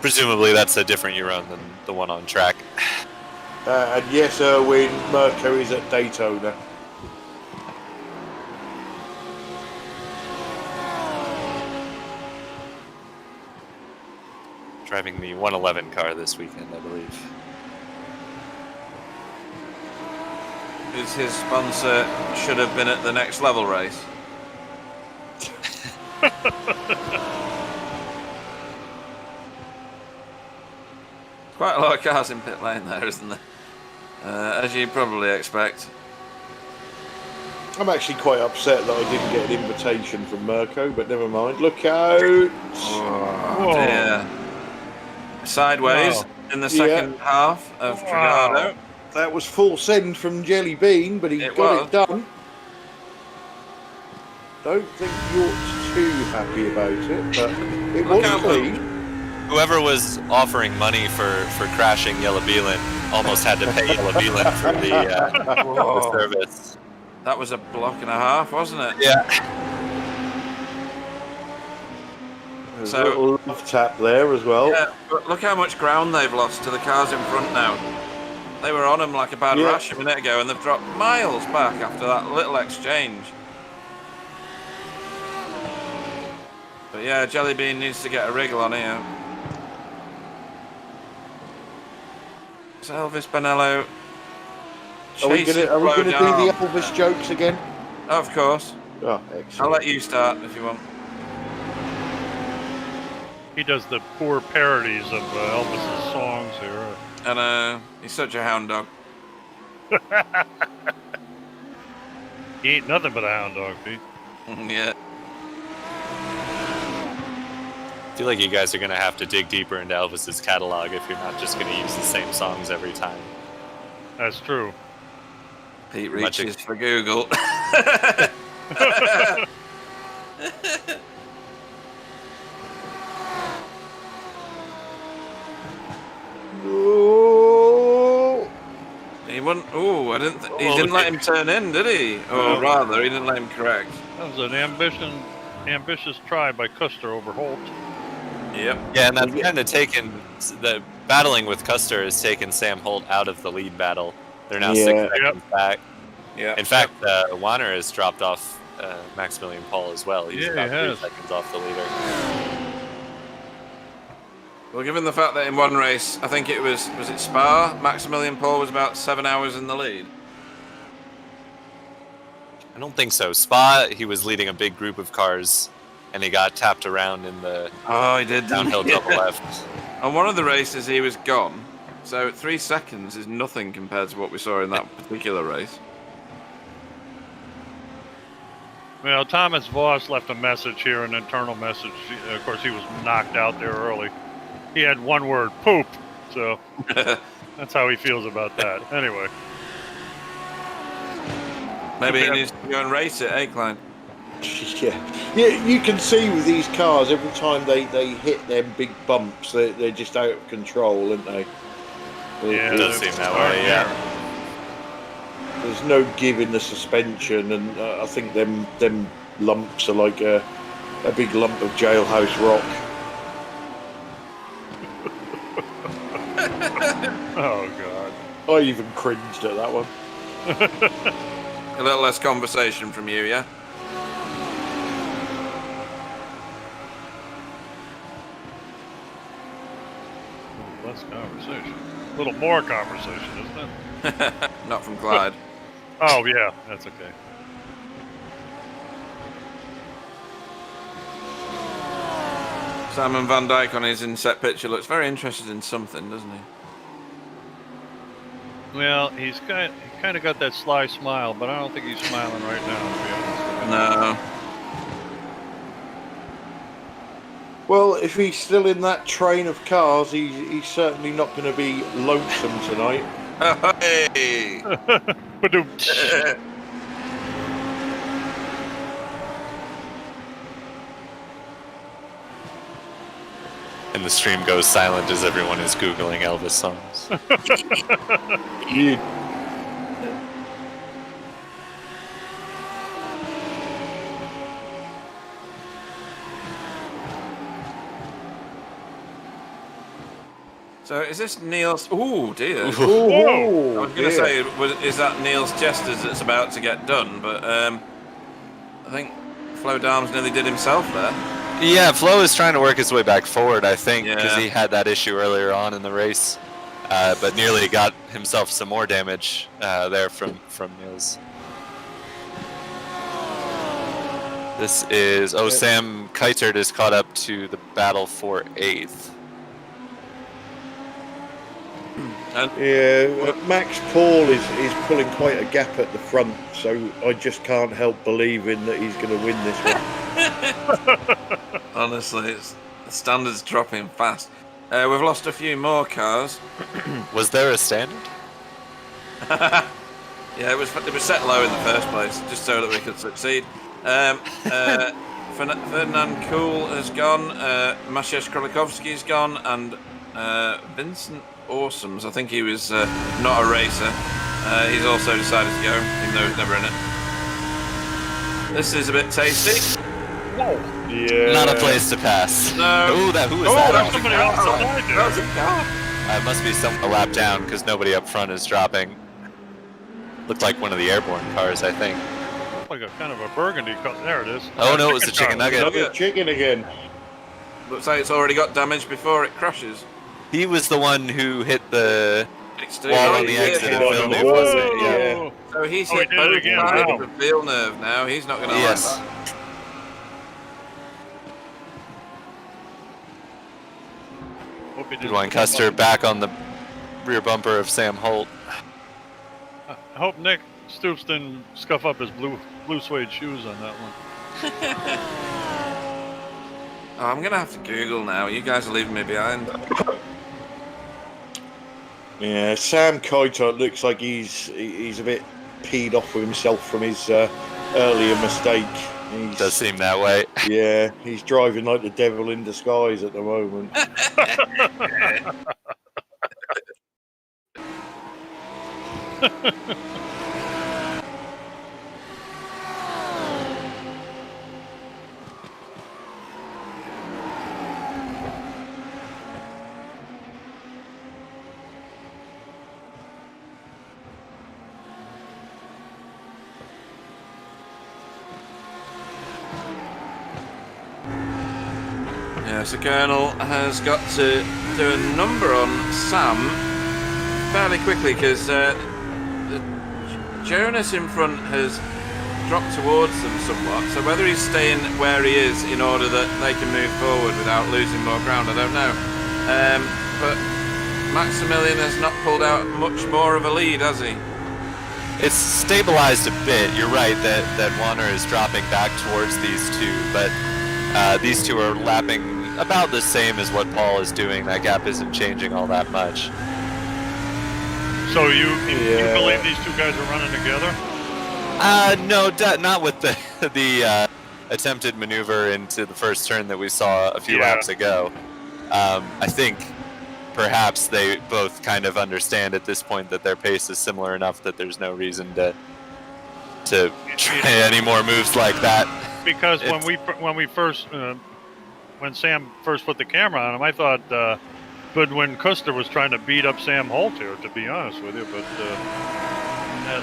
Presumably that's a different Euron than the one on track. And yes, Erwin, Mirko is at Daytona. Driving the 111 car this weekend, I believe. his sponsor should have been at the next level race. Quite a lot of cars in pit lane there, isn't there? As you probably expect. I'm actually quite upset that I didn't get an invitation from Mirko, but never mind. Look out! Oh, dear. Sideways in the second half of Trigado. That was full send from Jelly Bean, but he got it done. Don't think York's too happy about it, but it was clean. Whoever was offering money for crashing Yellow Beelan almost had to pay Yellow Beelan for the service. That was a block and a half, wasn't it? Yeah. There's a little love tap there as well. Yeah, but look how much ground they've lost to the cars in front now. They were on them like a bad rash a minute ago, and they've dropped miles back after that little exchange. But yeah, Jellybean needs to get a wriggle on here. So Elvis Bonello. Are we going to do the Elvis jokes again? Of course. Oh, excellent. I'll let you start if you want. He does the poor parodies of Elvis's songs here. And he's such a hound dog. He ain't nothing but a hound dog, Pete. Yeah. I feel like you guys are going to have to dig deeper into Elvis's catalog if you're not just going to use the same songs every time. That's true. Pete Much reaches for Google. Oh, He wouldn't. Oh, I didn't. He Oh, didn't let him turn in, did he? Or No. rather, he didn't let him correct. That was an ambitious try by Custer over Holt. Yep. Yeah, and that's kind of taken the battling with Custer has taken Sam Holt out of the lead battle. They're now Yeah. 6 seconds back. Yeah. In fact, Warner has dropped off Maximilian Paul as well. He's Yeah, about he 3 has. seconds off the leader. Well, given the fact that in one race, I think it was it Spa, Maximilian Paul was about 7 hours in the lead. I don't think so. Spa, he was leading a big group of cars, and he got tapped around in the Oh, he did. downhill double left. On one of the races, he was gone. So 3 seconds is nothing compared to what we saw in that particular race. Well, Thomas Voss left a message here, an internal message. Of course, he was knocked out there early. He had one word, poop. So that's how he feels about that. Anyway. Maybe he needs to go and race it, eh, Klein? Yeah, you can see with these cars every time they hit them big bumps, they're just out of control, aren't they? Yeah, It does seem that way, yeah. There's no give in the suspension, and I think them lumps are like a big lump of jailhouse rock. Oh, God. I even cringed at that one. A little less conversation from you, yeah? Less conversation. A little more conversation, isn't it? Not from Clyde. Oh, yeah. That's okay. Simon Van Dijk on his inset picture looks very interested in something, doesn't he? Well, he kind of got that sly smile, but I don't think he's smiling right now, to be honest with you. No. Well, if he's still in that train of cars, he's certainly not going to be lonesome tonight. Hey! Ba-doom. And the stream goes silent as everyone is Googling Elvis songs. You- So is this Neil's? Ooh, dear. Whoa, I was going to say, is that Neil's Chesters that's about to get done? But I think Flo Darms nearly did himself there. Yeah, Flo is trying to work his way back forward, I think, because Yeah. he had that issue earlier on in the race, but nearly got himself some more damage there from Nils. This is Sam Keitert is caught up to the battle for 8th. Yeah, Max Paul is pulling quite a gap at the front, so I just can't help believing that he's going to win this one. Honestly, the standard's dropping fast. We've lost a few more cars. Was there a standard? Yeah, it was set low in the first place, just so that we could succeed. Ferdinand Kuhl has gone, Masiesh Krolikovsky's gone, and Vincent Awesomes, I think he was not a racer. He's also decided to go, even though he's never in it. This is a bit tasty. Whoa. Yeah, Not a place to pass. No. Who was that? That's somebody else outside there. That was a car. It must be a lap down because nobody up front is dropping. Looked like one of the airborne cars, I think. Like a kind of a burgundy color. There it is. Oh no, it was a chicken nugget. Another chicken again. Looks like it's already got damage before it crashes. He was the one who hit the Extreme. wall on the Yeah. exit of Whoa. Villeneuve, wasn't it? Yeah. Yeah. So he's Oh, he hit did it both again. sides Wow. of Villeneuve now. He's not going to Yes. like that. Hope he Good didn't one, jump Custer up. back on the rear bumper of Sam Holt. I hope Nick Stoops didn't scuff up his blue suede shoes on that one. Oh, I'm going to have to Google now. You guys are leaving me behind. Yeah, Sam Keitel looks like he's a bit peed off with himself from his earlier mistake. Does seem that way. Yeah, he's driving like the devil in disguise at the moment. Yeah, so Colonel has got to do a number on Sam fairly quickly because Jonas in front has dropped towards them somewhat. So whether he's staying where he is in order that they can move forward without losing more ground, I don't know. But Maximilian has not pulled out much more of a lead, has he? It's stabilized a bit. You're right that Warner is dropping back towards these two, but these two are lapping about the same as what Paul is doing. That gap isn't changing all that much. So you believe these two guys are running together? No, not with the attempted maneuver into the first turn that we saw a few laps ago. I think perhaps they both kind of understand at this point that their pace is similar enough that there's no reason to try any more moves like that. Because when Sam first put the camera on him, I thought Goodwin Custer was trying to beat up Sam Holt here, to be honest with you. But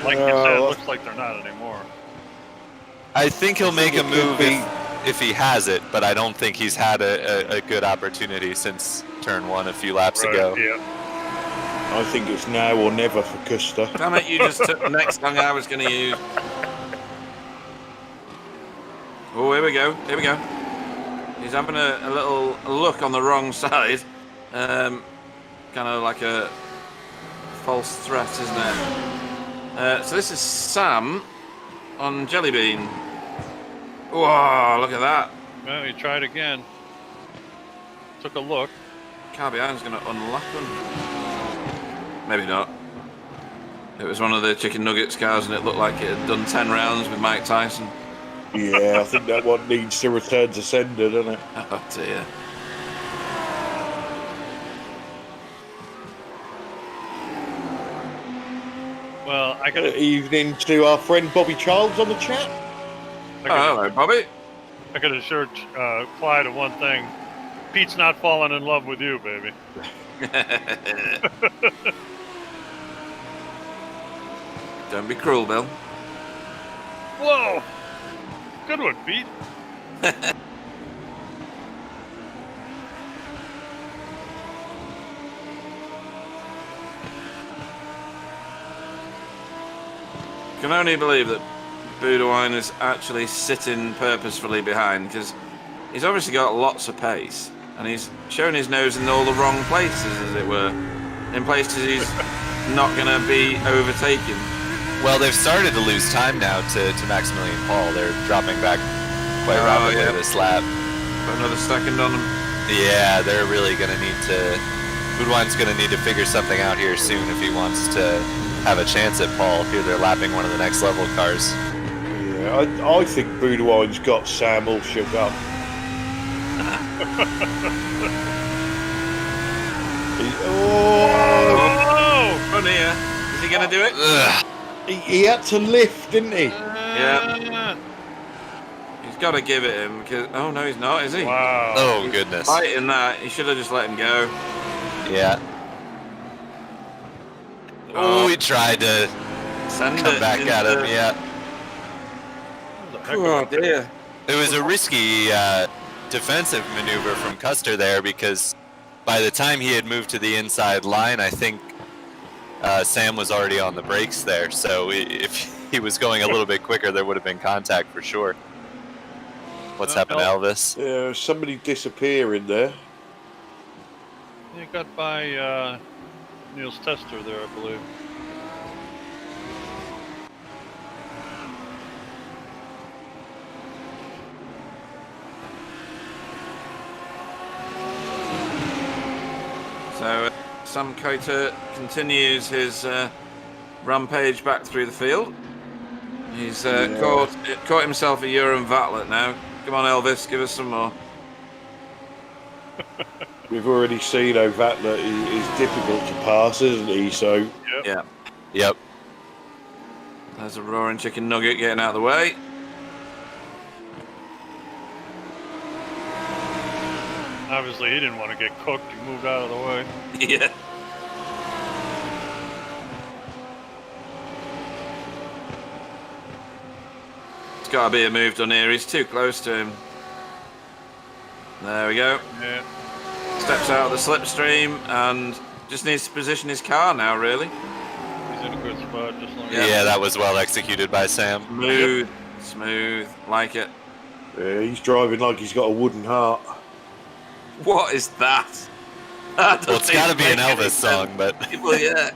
like you said, it looks like they're not anymore. I think he'll make a move if he has it, but I don't think he's had a good opportunity since turn one a few laps ago. Yeah. I think it's now or never for Custer. Damn it, you just took the next song I was going to use. Oh, here we go. Here we go. He's having a little look on the wrong side. Kind of like a false threat, isn't it? So this is Sam on Jellybean. Whoa, look at that. Well, he tried again. Took a look. Car behind's going to unlock them. Maybe not. It was one of the Chicken Nuggets cars and it looked like it had done 10 rounds with Mike Tyson. Yeah, I think that one needs to return to sender, doesn't it? Oh dear. Well, I got evening to our friend Bobby Childs on the chat. Hello, Bobby. I could assure Clyde of one thing: Pete's not falling in love with you, baby. Don't be cruel, Bill. Whoa! Good one, Pete. Can only believe that Budawine is actually sitting purposefully behind because he's obviously got lots of pace and he's shown his nose in all the wrong places, as it were, in places he's not going to be overtaken. Well, they've started to lose time now to Maximilian Paul. They're dropping back quite rapidly this lap. Put another second on them. Yeah, they're really going to need to... Budwine's going to need to figure something out here soon if he wants to have a chance at Paul. Here they're lapping one of the next level cars. Yeah, I think Budawine's got Sam all shook up. Run here. Is he going to do it? He had to lift, didn't he? Yeah. He's got to give it him because... Oh, no, he's not, is he? Wow. Oh, goodness. Fighting that. He should have just let him go. Yeah. Oh, he tried to come back at him, yeah. Oh, dear. It was a risky defensive maneuver from Custer there because by the time he had moved to the inside line, I think Sam was already on the brakes there. So if he was going a little bit quicker, there would have been contact for sure. What's happened to Elvis? Yeah, somebody disappearing there. He got by Neil's tester there, I believe. So Sam Coulter continues his rampage back through the field. He's caught himself a Urim Vatlet now. Come on, Elvis, give us some more. We've already seen how Vatler is difficult to pass, isn't he? So Yeah. Yep. There's a roaring chicken nugget getting out of the way. Obviously, he didn't want to get cooked. He moved out of the way. Yeah. It's got to be a move done here. He's too close to him. There we go. Yeah. Steps out of the slipstream and just needs to position his car now, really. He's in a good spot, just like Yeah, that was well executed by Sam. Smooth, like it. yeah, he's driving like he's got a wooden heart. What is that? Well, it's got to be an Elvis song, but Well, yeah.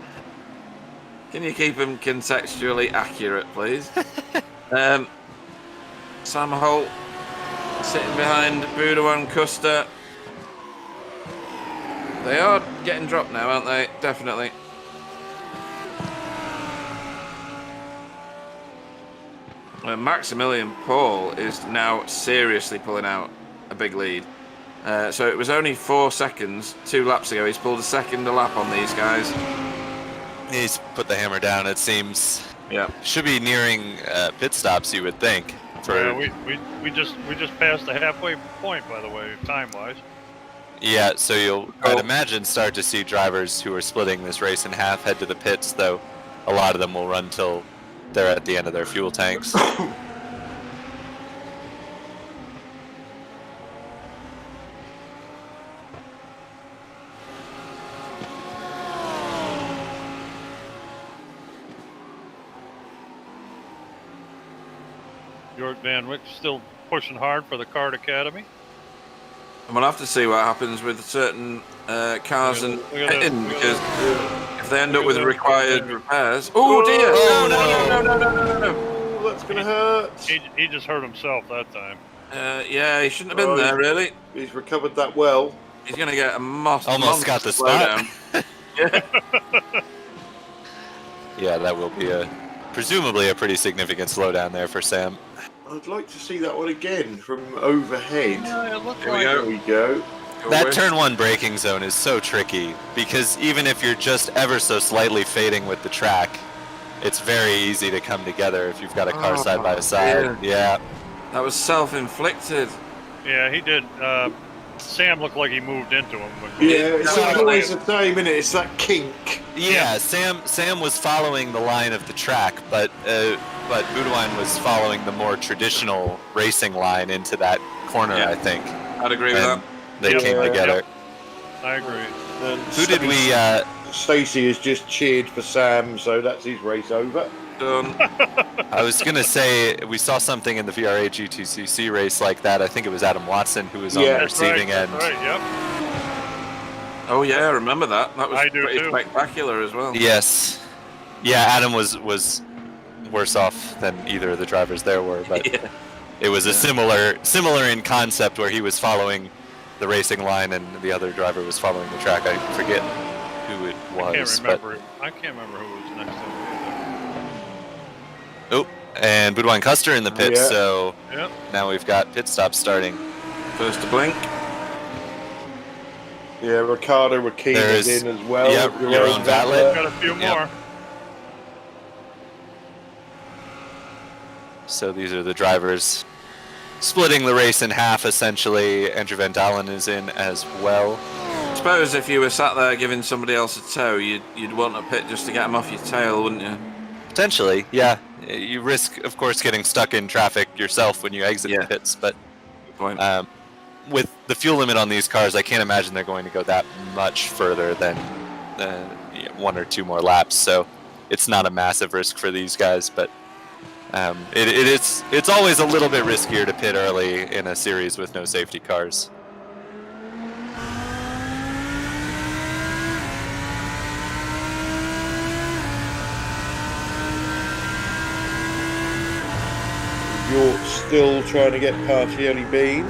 Can you keep him contextually accurate, please? Sam Holt sitting behind Boudouin and Custer. They are getting dropped now, aren't they? Definitely. Maximilian Paul is now seriously pulling out a big lead. So it was only 4 seconds, 2 laps ago. He's pulled a second a lap on these guys. he's put the hammer down. It seems. Yeah. Should be nearing pit stops, you would think. Yeah, we just passed the halfway point, by the way, time-wise. Yeah, so you'll, I'd imagine, start to see drivers who are splitting this race in half head to the pits, though a lot of them will run till they're at the end of their fuel tanks. York Van Wyck still pushing hard for the Card Academy. And we'll have to see what happens with certain cars and pitting, because if they end up with required repairs. Oh dear! Oh, that's gonna hurt. He just hurt himself that time. Yeah, he shouldn't have been there, really. He's recovered that well. He's going to get a Almost got the spot. Yeah. Yeah, that will be presumably a pretty significant slowdown there for Sam. I'd like to see that one again from overhead. Yeah, it looked Here we like go. There we go. That turn one braking zone is so tricky because even if you're just ever so slightly fading with the track, it's very easy to come together if you've got a car side by side. Yeah. That was self-inflicted. Yeah, he did. Sam looked like he moved into him. Yeah, it's always the same, isn't it? It's that kink. Yeah, Sam was following the line of the track, but Boudouin was following the more traditional racing line into that corner, Yeah. I think. I'd agree with And that. they came together. Yep. I agree. And Who did we... Stacey has just cheered for Sam, so that's his race over. Done. I was going to say, we saw something in the VRA GTCC race like that. I think it was Adam Watson who was on the Yeah. receiving end. That's right, yep. Oh yeah, I remember that. That was I do pretty too. spectacular as well. Yes. Yeah, Adam was worse off than either of the drivers there were, but Yeah. it was a similar in concept where he was following the racing line and the other driver was following the track. I forget who it was. I can't remember who was next to him. Oh, and Boudouin Custer in the pit, Yeah. so Yep. now we've got pit stops starting. First to blink. Yeah, Ricardo Rakeen is There's- in as well. yep, Your your own own Vatlet. Got a few Yep. more. So these are the drivers splitting the race in half, essentially. Andrew Van Dalen is in as well. I suppose if you were sat there giving somebody else a tow, you'd want a pit just to get them off your tail, wouldn't you? Potentially, yeah. You risk, of course, getting stuck in traffic yourself when you exit Yeah. the pits, but Good point. with the fuel limit on these cars, I can't imagine they're going to go that much further than 1 or 2 more laps. So it's not a massive risk for these guys, but it's always a little bit riskier to pit early in a series with no safety cars. York still trying to get past Yoni Bean.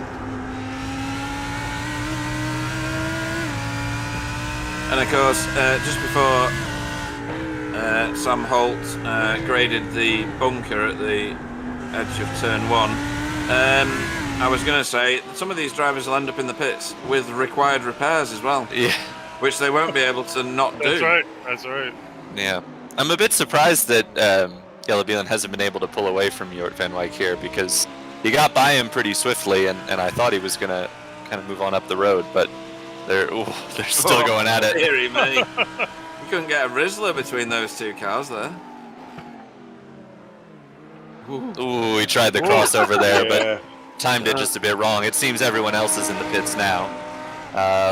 And of course, just before Sam Holt graded the bunker at the edge of turn 1, I was going to say that some of these drivers will end up in the pits with required repairs as well. Yeah. Which they won't be able to not do. That's right. Yeah. I'm a bit surprised that Yellow Beelan hasn't been able to pull away from Jort Van Wyk here, because he got by him pretty swiftly, and I thought he was going to kind of move on up the road, but they're still going at it. Dearie me. You couldn't get a Rizzler between those two cars there. Ooh, he tried the crossover there, Yeah. but timed it just a bit wrong. It seems everyone else is in the pits now.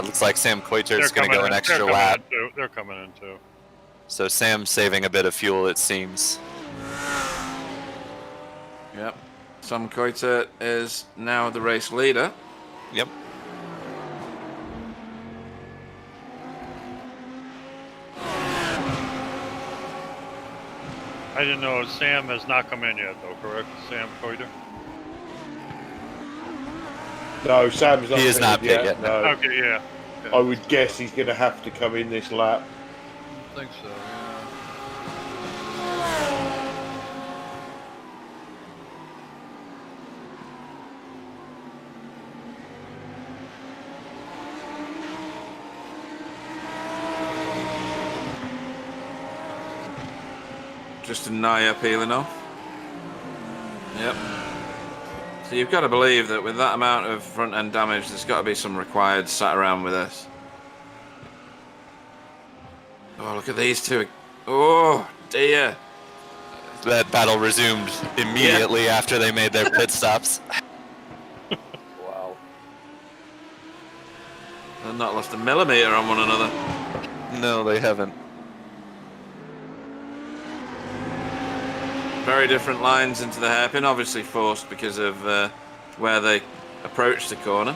Looks like Sam Koiter's going to go an extra lap. They're coming in too. So Sam's saving a bit of fuel, it seems. Yep. Sam Koiter is now the race leader. Yep. I didn't know Sam has not come in yet, though. Correct, Sam Koiter? No, Sam's not. He is not pitted pit yet, No. Okay, yeah. I would guess he's going to have to come in this lap. I think so. Yeah. Just a Naya peeling off. Yep. So you've got to believe that with that amount of front end damage, there's got to be some required sat around with this. Oh, look at these two. Oh, dear. That battle resumed immediately after they made their pit stops. Wow. They've not lost a millimeter on one another. No, they haven't. Very different lines into the hairpin, obviously forced because of where they approach the corner.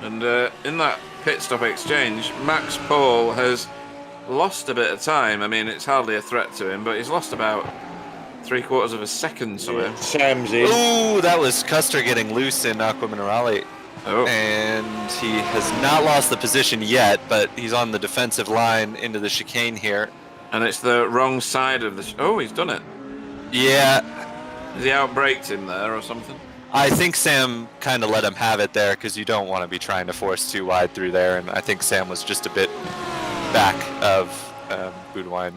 And in that pit stop exchange, Max Paul has lost a bit of time. I mean, it's hardly a threat to him, but he's lost about 3/4 of a second somehow. Sam's in. Ooh, that was Custer getting loose in Aqua Minerale. Oh. And he has not lost the position yet, but he's on the defensive line into the chicane here. And it's the wrong side of the... Oh, he's done it. Yeah, Has he outbraked him there or something? I think Sam kind of let him have it there, because you don't want to be trying to force too wide through there, and I think Sam was just a bit back of Boudouin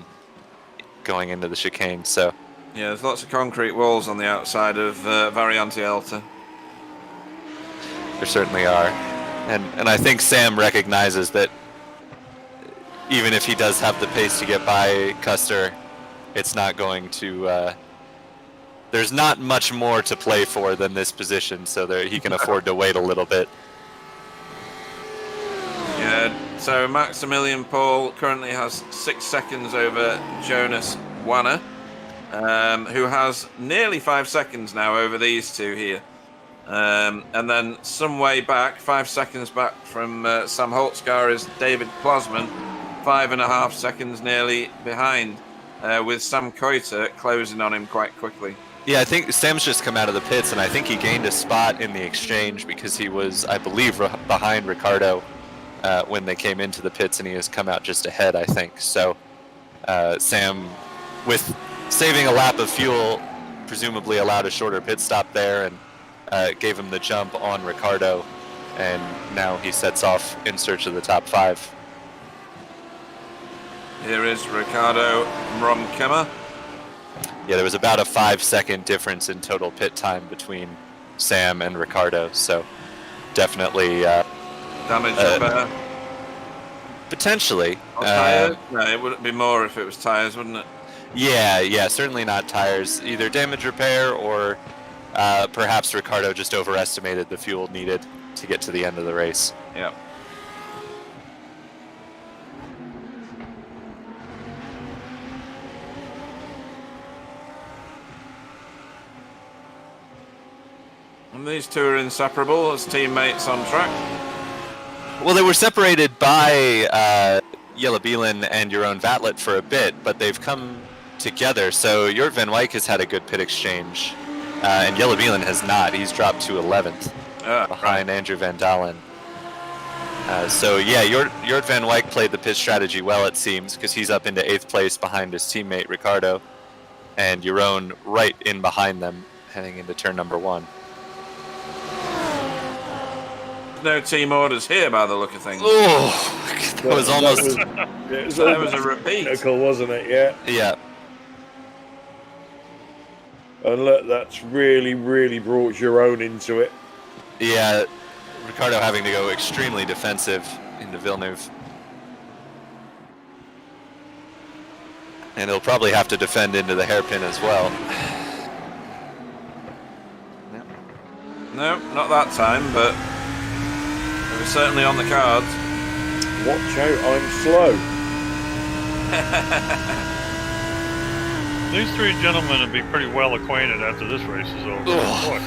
going into the chicane, so... Yeah, there's lots of concrete walls on the outside of Variante Alta. There certainly are. And I think Sam recognizes that even if he does have the pace to get by Custer, it's not going to... there's not much more to play for than this position, so that he can afford to wait a little bit. Yeah, so Maximilian Paul currently has 6 seconds over Jonas Wanner, who has nearly 5 seconds now over these two here. And then some way back, 5 seconds back from Sam Holt's car is David Plasman, 5.5 seconds nearly behind, with Sam Koiter closing on him quite quickly. Yeah, I think Sam's just come out of the pits, and I think he gained a spot in the exchange because he was, I believe, behind Ricardo when they came into the pits, and he has come out just ahead, I think. So Sam, with saving a lap of fuel, presumably allowed a shorter pit stop there, and gave him the jump on Ricardo, and now he sets off in search of the top 5. Here is Ricardo Mromkema. Yeah, there was about a 5-second difference in total pit time between Sam and Ricardo, so definitely Damage repair. potentially. Or tires? No, it wouldn't be more if it was tires, wouldn't it? Yeah, certainly not tires. Either damage repair or perhaps Ricardo just overestimated the fuel needed to get to the end of the race. Yeah. And these two are inseparable as teammates on track. Well, they were separated by Jelle Beelan and Jeroen Vatlet for a bit, but they've come together. So Jort Van Wyk has had a good pit exchange And Yellow Beelan has not. He's dropped to 11th behind Andrew Van Dalen. So yeah, Jort Van Wyk played the pit strategy well, it seems, because he's up into 8th place behind his teammate Ricardo, and Jeroen right in behind them, heading into turn number 1. No team orders here, by the look of things. Oh, that was almost. That was a repeat. Technical, wasn't it? Yeah. Yeah. And look, that's really, really brought Jeroen into it. Yeah, Ricardo having to go extremely defensive into Villeneuve. And he'll probably have to defend into the hairpin as well. No, not that time, but it was certainly on the cards. Watch out, I'm slow. These three gentlemen will be pretty well acquainted after this race is over. Boy.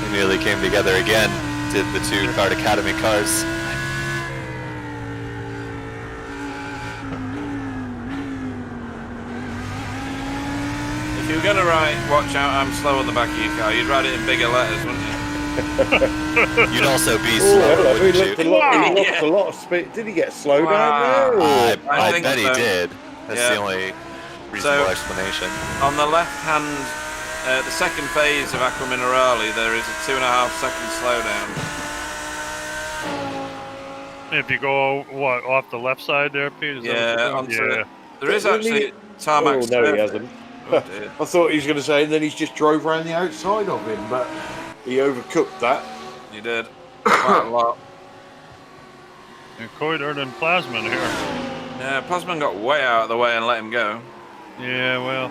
They nearly came together again, did the 2 Kart Academy cars. If you were going to write, watch out, I'm slow on the back of your car, you'd write it in bigger letters, wouldn't you? You'd also be slower, He wouldn't you? lost a lot of speed. Did he get slow down there? Or? I think bet so. he did. That's the only reasonable explanation. On the left hand, the second phase of Aqua Minerale, there is a 2.5 second slowdown. If you go off the left side there, Pete? Is that what you're doing? There is actually tarmac. Oh, no, he hasn't. Oh, dear. I thought he was going to say, and then he's just drove around the outside of him, but he overcooked that. You did quite a lot. And Coidert and Plasman here. Yeah, Plasman got way out of the way and let him go. Yeah, well.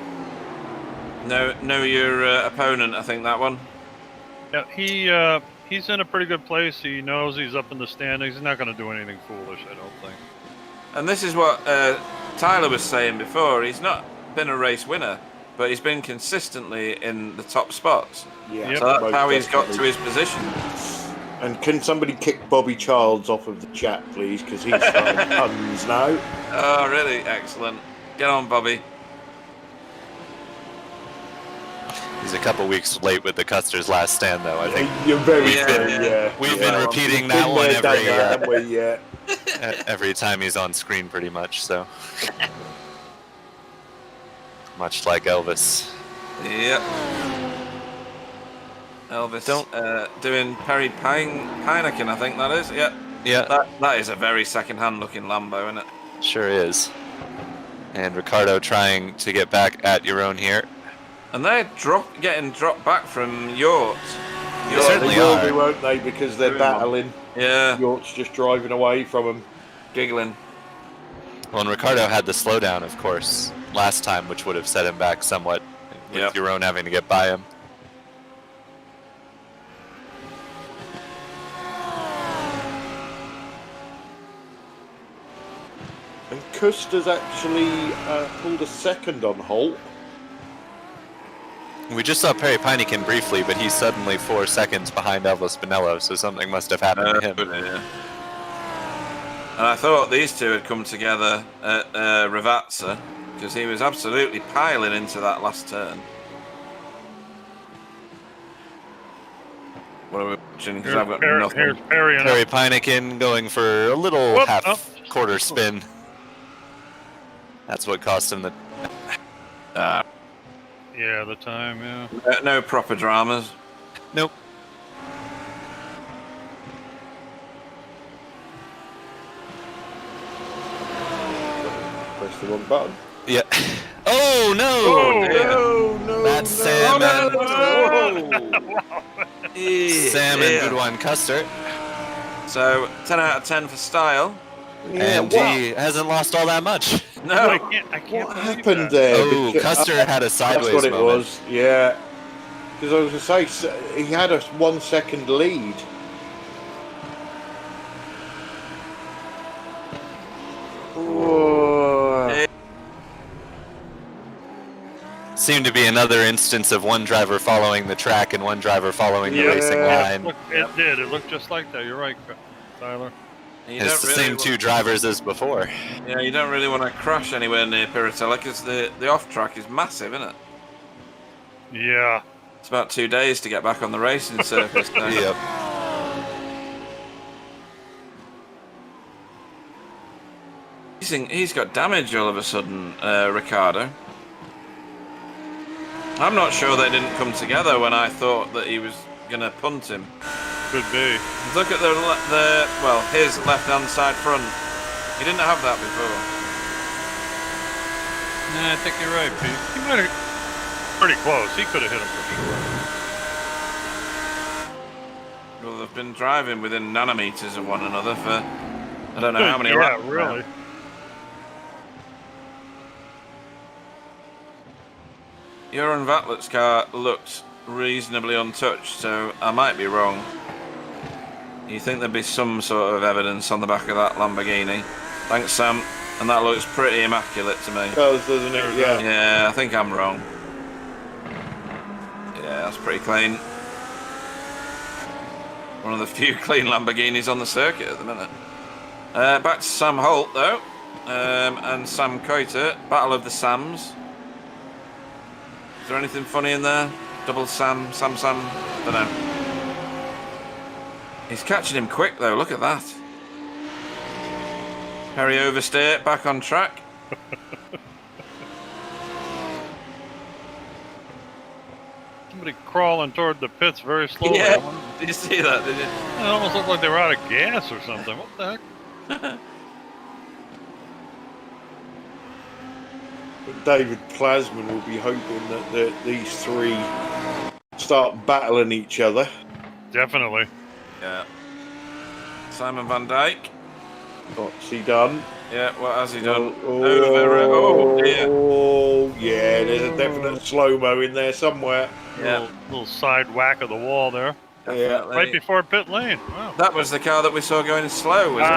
Know your opponent, I think, that one. Yeah, he's in a pretty good place. He knows he's up in the standings. He's not going to do anything foolish, I don't think. And this is what Tyler was saying before. He's not been a race winner, but he's been consistently in the top spots. Yeah, so that's how he's got to his position. And can somebody kick Bobby Childs off of the chat, please? Because he's starting puns now. Oh, really? Excellent. Get on, Bobby. He's a couple weeks late with the Custer's last stand, though, I think. You're very true, yeah. We've been repeating that one every every time he's on screen, pretty much, so. Much like Elvis. Yep. Elvis doing Perry Heineken, I think that is. Yeah. Yeah. That is a very second-hand looking Lambo, isn't it? Sure is. And Ricardo trying to get back at Jeroen here. And they're getting dropped back from Jort. They certainly will are. be, won't they? Because they're battling. Yeah. York's just driving away from them. Giggling. Well, and Ricardo had the slowdown, of course, last time, which would have set him back somewhat, with Jeroen having to get by him. And Custer's actually pulled a second on Holt. We just saw Perry Heineken briefly, but he's suddenly 4 seconds behind Elvis Spinello, so something must have happened to him. Yeah. And I thought these two had come together at Ravazza, because he was absolutely piling into that last turn. What are we watching? Because I've got nothing. Here's Perry Perry Heineken going for a little quarter spin. That's what cost him the... yeah, the time, yeah. No proper dramas. Nope. Press the wrong button. Yeah. Oh, no! No, That's Sam Sam and good one, Custer. So 10 out of 10 for style. Yeah, And he hasn't lost all that much. No, I can't what believe happened that. there? Oh, Because- Custer had a sideways That's what it moment. was, yeah. Because I was going to say, he had a 1 second lead. Oh. Seemed to be another instance of one driver following the track and one driver following the racing line. It did. It looked just like that. You're right, Tyler. It's the same 2 drivers as before. Yeah, you don't really want to crash anywhere near Piratella because the off track is massive, isn't it? Yeah. It's about 2 days to get back on the racing surface. Now. Yep. He's got damage all of a sudden, Ricardo. I'm not sure they didn't come together when I thought that he was going to punt him. Could be. Look at his left-hand side front. He didn't have that before. Nah, I think you're right, Pete. He might have... Pretty close. He could have hit him for sure. Well, they've been driving within nanometers of one another for I don't know how many yeah, laps. really. Joran Vatlet's car looked reasonably untouched, so I might be wrong. You think there'd be some sort of evidence on the back of that Lamborghini? Thanks, Sam. And that looks pretty immaculate to me. Does, doesn't it? Yeah. Yeah, I think I'm wrong. Yeah, that's pretty clean. One of the few clean Lamborghinis on the circuit at the minute. Back to Sam Holt, though. And Sam Coiter. Battle of the Sams. Is there anything funny in there? Double Sam. Don't know. He's catching him quick, though. Look at that. Perry oversteer, back on track. Somebody crawling toward the pits very slowly. Yeah. Did you see that? Did you? It almost looked like they were out of gas or something. What the heck? David Plasman will be hoping that these three start battling each other. Definitely. Yeah. Simon Van Dijk. What's he done? Yeah, what has he done? Oh, dear. Oh, yeah, there's a definite slow-mo in there somewhere. Yeah. Little side whack of the wall there. Definitely. Right before pit lane. Wow. That was the car that we saw going slow, wasn't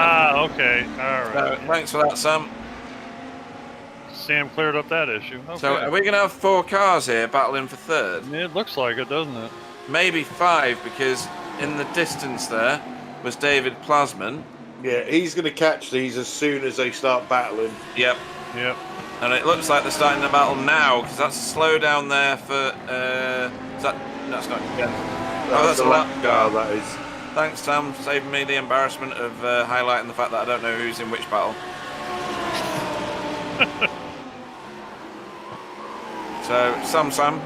Okay. All it? right. So, thanks for that, Sam. Sam cleared up that issue. Okay. So, are we going to have 4 cars here battling for third? It looks like it, doesn't it? Maybe 5, because in the distance there was David Plasman. Yeah, he's going to catch these as soon as they start battling. Yep. Yep. And it looks like they're starting the battle now, because that's a slow down there for... is that... No, it's not. Yeah. Oh, that's a lap car. That is. Thanks, Sam, for saving me the embarrassment of highlighting the fact that I don't know who's in which battle. So, Sam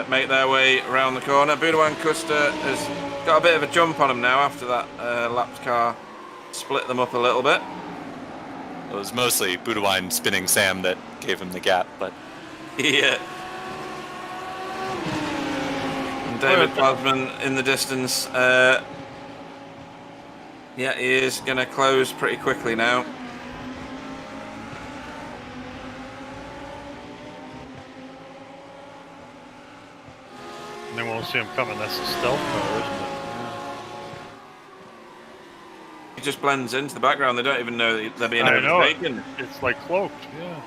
make their way around the corner. Boudouin Custer has got a bit of a jump on him now after that lapped car split them up a little bit. It was mostly Boudouin spinning Sam that gave him the gap, but Yeah. And David Plasman in the distance. Yeah, he is going to close pretty quickly now. They won't see him coming. That's a stealth car, isn't it? He just blends into the background. They don't even know that they're being I know it. overtaken. It's like cloaked. Yeah.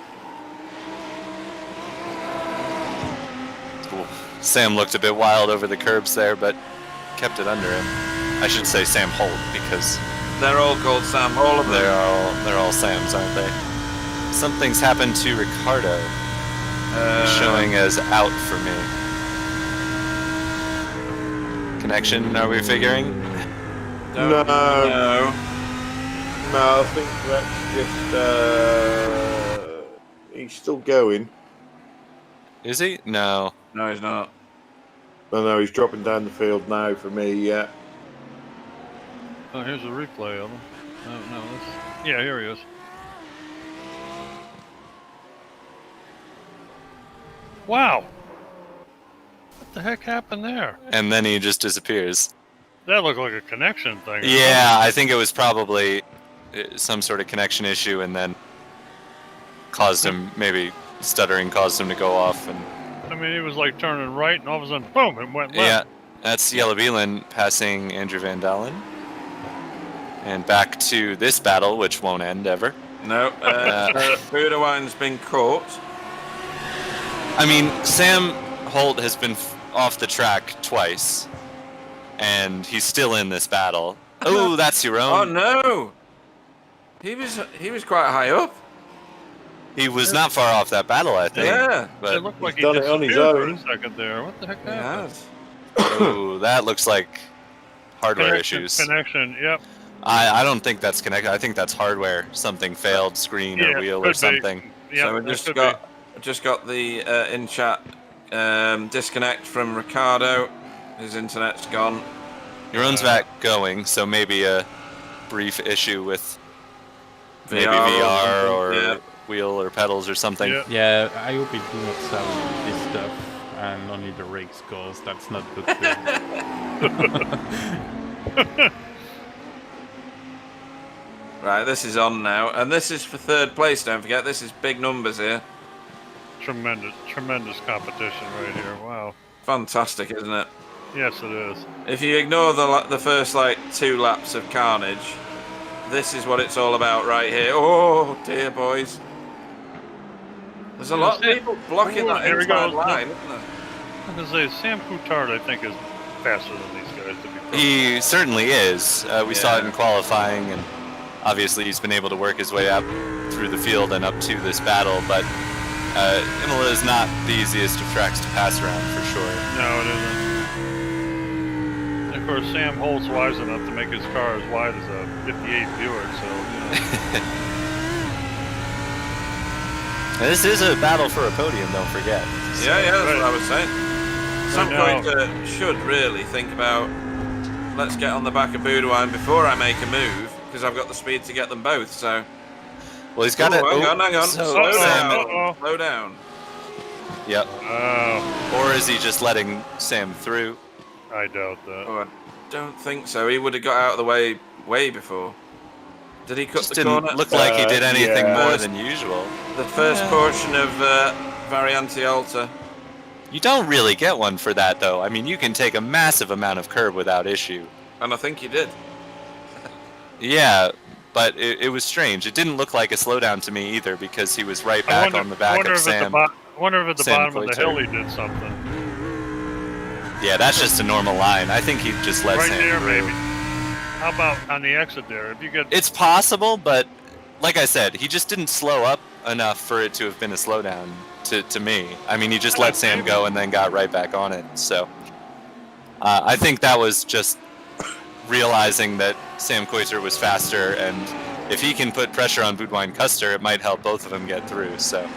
Ooh, Sam looked a bit wild over the curbs there, but kept it under him. I should say Sam Holt because They're all called Sam. All of them. they're all Sams, aren't they? Something's happened to Ricardo, showing as out for me. Connection? Are we figuring? No. No, I think that's just he's still going. Is he? No. No, he's not. No, he's dropping down the field now for me. Yeah. Oh, here's a replay of him. Oh, no. Yeah, here he is. Wow. What the heck happened there? And then he just disappears. That looked like a connection thing. Yeah, I think it was probably some sort of connection issue, and then caused him, maybe stuttering caused him to go off. And I mean, he was like turning right, and all of a sudden, boom, it went yeah, left. that's Jelle Beelen passing Andrew Van Dalen. And back to this battle, which won't end ever. No. Boudouin's been caught. I mean, Sam Holt has been off the track twice, and he's still in this battle. Oh, that's your Oh own. no! He was quite high up. He was not far off that battle, I think. Yeah. But It looked like he He's done it on his disappeared for own. a second there. What the heck He happened? has. oh, that looks like hardware Connection, issues. Connection, yep. I don't think that's connected. I think that's hardware. Something failed, screen Yeah, or wheel could or be. something. Yeah, So we just got the in chat disconnect from Ricardo. His internet's gone. Your own's back going, so maybe a brief issue with maybe VR or VR something, or yeah. wheel or pedals or something. Yeah. Yeah, I hope it do not sell this stuff and only the race goes. That's not good. Right, this is on now, and this is for third place. Don't forget, this is big numbers here. Tremendous competition right here. Wow. Fantastic, isn't it? Yes, it is. If you ignore the first like 2 laps of carnage, this is what it's all about right here. Oh dear, boys. There's a lot of people blocking that Here we inside go. line, isn't there? I was gonna say Sam Coulthard, I think, is faster than these guys. To be perfect. He certainly is. We saw it in qualifying, and obviously he's been able to work his way up through the field and up to this battle, but Imola is not the easiest of tracks to pass around for sure. No, it isn't. And of course, Sam Holt's wise enough to make his car as wide as a 58 Buick, so, This is a battle for a podium, don't forget. Yeah, that's Right. what I was saying. Some now- point should really think about, let's get on the back of Boudouin before I make a move, because I've got the speed to get them both, so... Well, he's got it. hang on. So, Slow Sam, down. Slow down. Yep. Oh, Or is he just letting Sam through? I doubt that. Oh, I don't think so. He would have got out of the way before. Did he cut Just the didn't corner? look like he did anything yeah. more than usual. The first portion of Variante Alta. You don't really get one for that, though. I mean, you can take a massive amount of curb without issue. And I think he did. Yeah, but it was strange. It didn't look like a slowdown to me either, because he was right back on the back of Sam. Wonder if at the Sam bottom of the hill Coulthard. he did something. Yeah, that's just a normal line. I think he just let Right Sam there, through. maybe. How about on the exit there? If you get It's possible, but like I said, he just didn't slow up enough for it to have been a slowdown to me. I mean, he just let Sam go and then got right back on it. So I think that was just realizing that Sam Coulthard was faster, and if he can put pressure on Boudouin Custer, it might help both of them get through. So,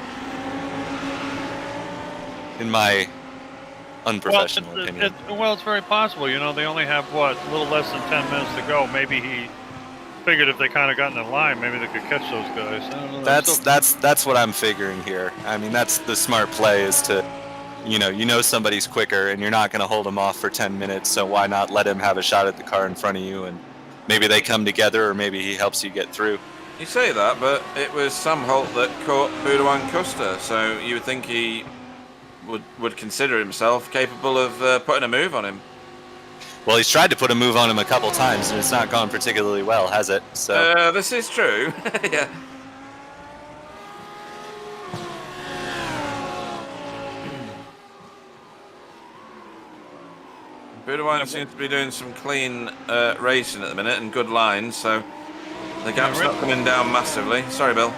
in my unprofessional opinion. Well, it's very possible. You know, they only have a little less than 10 minutes to go. Maybe he figured if they kind of got in the line, maybe they could catch those guys. I don't know. That's what I'm figuring here. I mean, that's the smart play, is to, you know somebody's quicker, and you're not going to hold him off for 10 minutes. So why not let him have a shot at the car in front of you, and maybe they come together, or maybe he helps you get through. You say that, but it was Sam Holt that caught Boudouin Custer, so you would think he would consider himself capable of putting a move on him. Well, he's tried to put a move on him a couple times, and it's not gone particularly well, has it? So This is true. Yeah. Boudouin seems to be doing some clean racing at the minute and good lines, so the gap's not coming down massively. Sorry, Bill.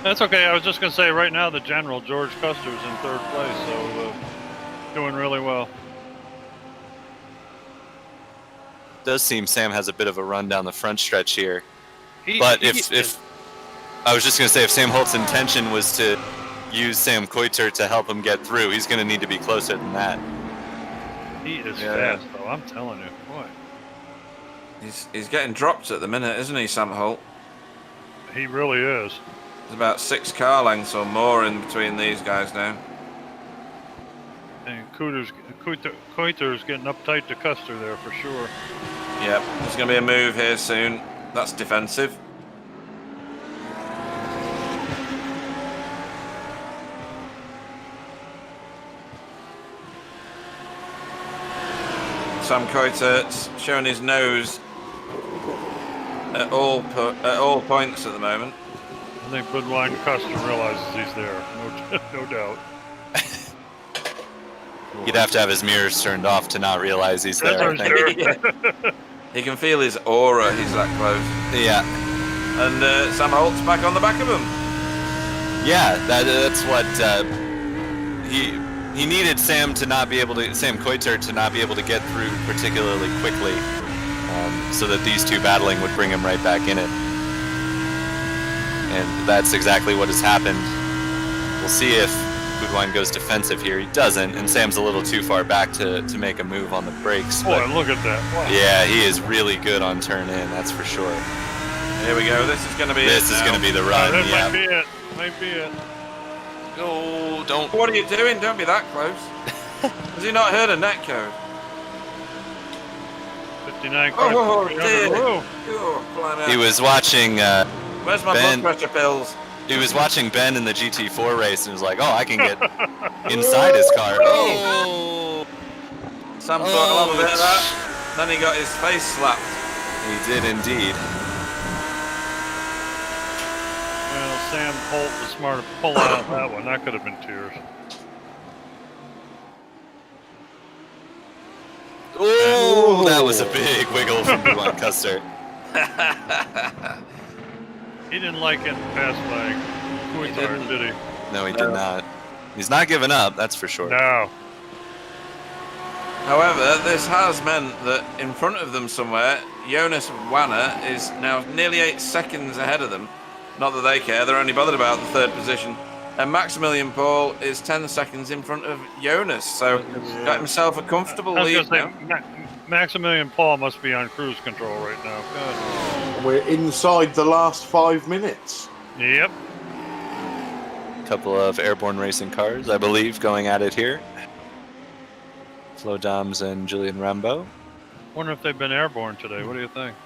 That's okay. I was just going to say, right now, the general, George Custer's in third place, so doing really well. does seem Sam has a bit of a run down the front stretch here. But if I was just going to say, if Sam Holt's intention was to use Sam Coulthard to help him get through, he's going to need to be closer than that. He is fast, though. I'm telling you, boy. He's getting dropped at the minute, isn't he, Sam Holt? He really is. There's about 6 car lengths or more in between these guys now. And Coulthard's getting uptight to Custer there for sure. Yep, there's going to be a move here soon. That's defensive. Sam Coulthard's showing his nose at all points at the moment. I think Boudouin Custer realizes he's there, no doubt. He'd have to have his mirrors turned off to not realize he's there, I think. Yeah. He can feel his aura, he's that close. Yeah. And Sam Holt's back on the back of him. Yeah, that's what he needed Sam to not be able to Sam Koiter to not be able to get through particularly quickly, so that these two battling would bring him right back in it. And that's exactly what has happened. We'll see if Goodwine goes defensive here. He doesn't, and Sam's a little too far back to make a move on the brakes. Boy, look at that. Wow. Yeah, he is really good on turn in, that's for sure. Here we go. This is going to be This is going to be the run. That Yeah. might be it. Might be it. Oh, don't. What are you doing? Don't be that close. Has he not heard a net code? 59 Oh, cars. dear. Whoa. Oh, blimey. He was watching. Where's my Ben. blood pressure pills? He was watching Ben in the GT4 race and was like, "Oh, I can get inside his car." Oh, Sam thought a lot of it of that. Then he got his face slapped. he did indeed. Well, Sam Holt was smart to pull out that one. That could have been tears. Oh, that was a big wiggle from Duan Custer. He didn't like getting passed by Kuitar, did he? No, he did not. He's not giving up, that's for sure. No. However, this has meant that in front of them somewhere, Jonas Wanner is now nearly 8 seconds ahead of them. Not that they care, they're only bothered about the third position. And Maximilian Paul is 10 seconds in front of Jonas, so got himself a comfortable I was lead gonna now. say, Maximilian Paul must be on cruise control right now. God. We're inside the last 5 minutes. Yep. Couple of airborne racing cars, I believe, going at it here. Flo Doms and Julian Rambo. Wonder if they've been airborne today. What do you think?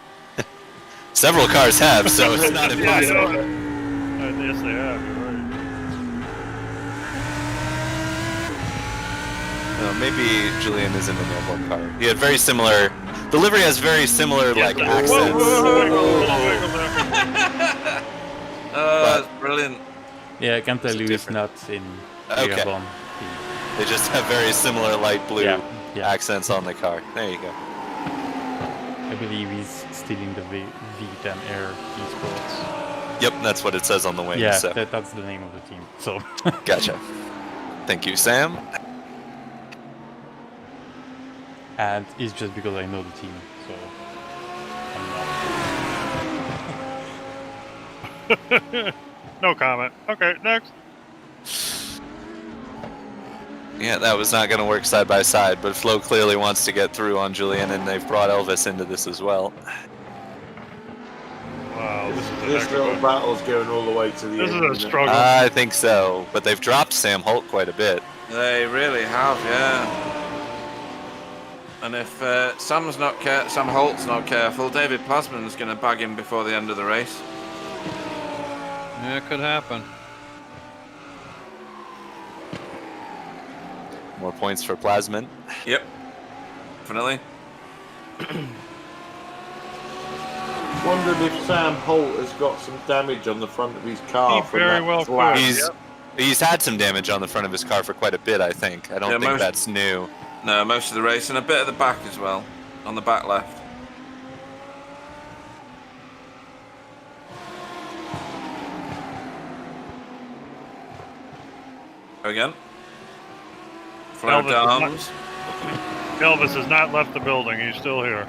Several cars have, so it's not impossible. Yes, they have. You're right. Maybe Julian isn't an airborne car. He had very similar. The livery has very similar like accents. Oh, that's brilliant. Yeah, I can tell you it's not in Okay. Gabon. They just have very similar light blue Yeah. accents on the car. There you go. I believe he's still in the V10 Air Esports. Yep, that's what it says on the wing. Yeah, So. that's the name of the team. So Gotcha. Thank you, Sam. and it's just because I know the team. So I'm not. No comment. Okay, next. Yeah, that was not going to work side by side, but Flo clearly wants to get through on Julian, and they've brought Elvis into this as well. Wow, this is a This heck little of a, battle's going all the way to the this end. is a isn't it? struggle. I think so, but they've dropped Sam Holt quite a bit. They really have, yeah. And if Sam Holt's not careful, David Plasman's going to bag him before the end of the race. Yeah, it could happen. More points for Plasman. Yep, definitely. Wondered if Sam Holt has got some damage on the front of his car. He from very that well flash. could. He's he's had some damage on the front of his car for quite a bit, I think. I don't Yeah, think most- that's new. No, most of the race and a bit of the back as well, on the back left. Go again. Flo Elvis is not- Downs. Elvis has not left the building. He's still here.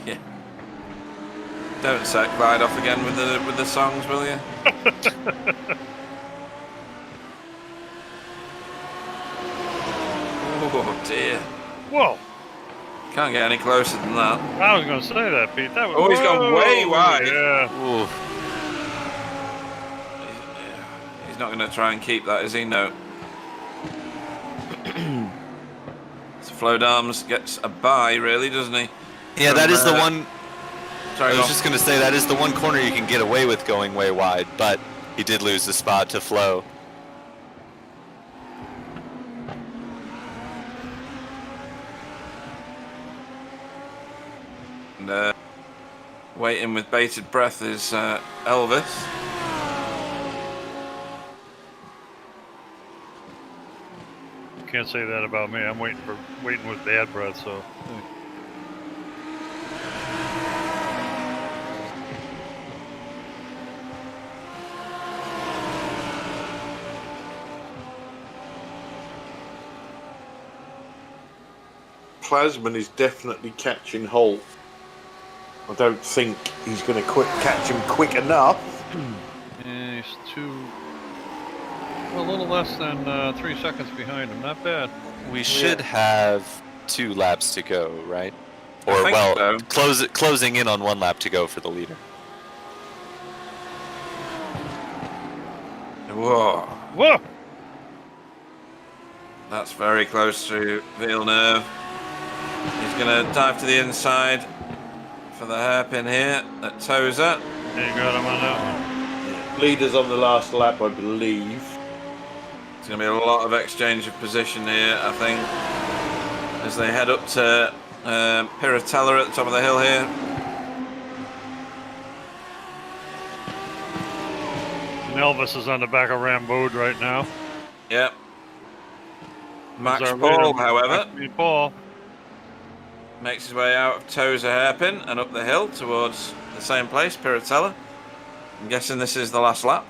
Yeah. Don't set Clyde off again with the songs, will you? Oh dear. Whoa. Can't get any closer than that. I was going to say that, Pete. That was, Oh, he's gone way wide. Yeah. Ooh. He's not going to try and keep that, is he? No. So Flo Dams gets a bye, really, doesn't he? Yeah, that is the From, one. Sorry, I go was on. just going to say that is the one corner you can get away with going way wide, but he did lose the spot to Flo. And waiting with bated breath is Elvis. Can't say that about me. I'm waiting with bad breath, so. Klasman is definitely catching Holt. I don't think he's going to catch him quick enough. And he's a little less than 3 seconds behind him. Not bad. We should have 2 laps to go, right? Or I think so. closing in on 1 lap to go for the leader. Whoa. Whoa! That's very close to Villeneuve. He's going to dive to the inside for the hairpin here at Tozer. There you got him on that one. Leaders on the last lap, I believe. It's going to be a lot of exchange of position here, I think, as they head up to Piratella at the top of the hill here. And Elvis is on the back of Ramboud right now. Yep. Max There's our Paul, leader, however, Max Paul. makes his way out of Tozer hairpin and up the hill towards the same place, Piratella. I'm guessing this is the last lap.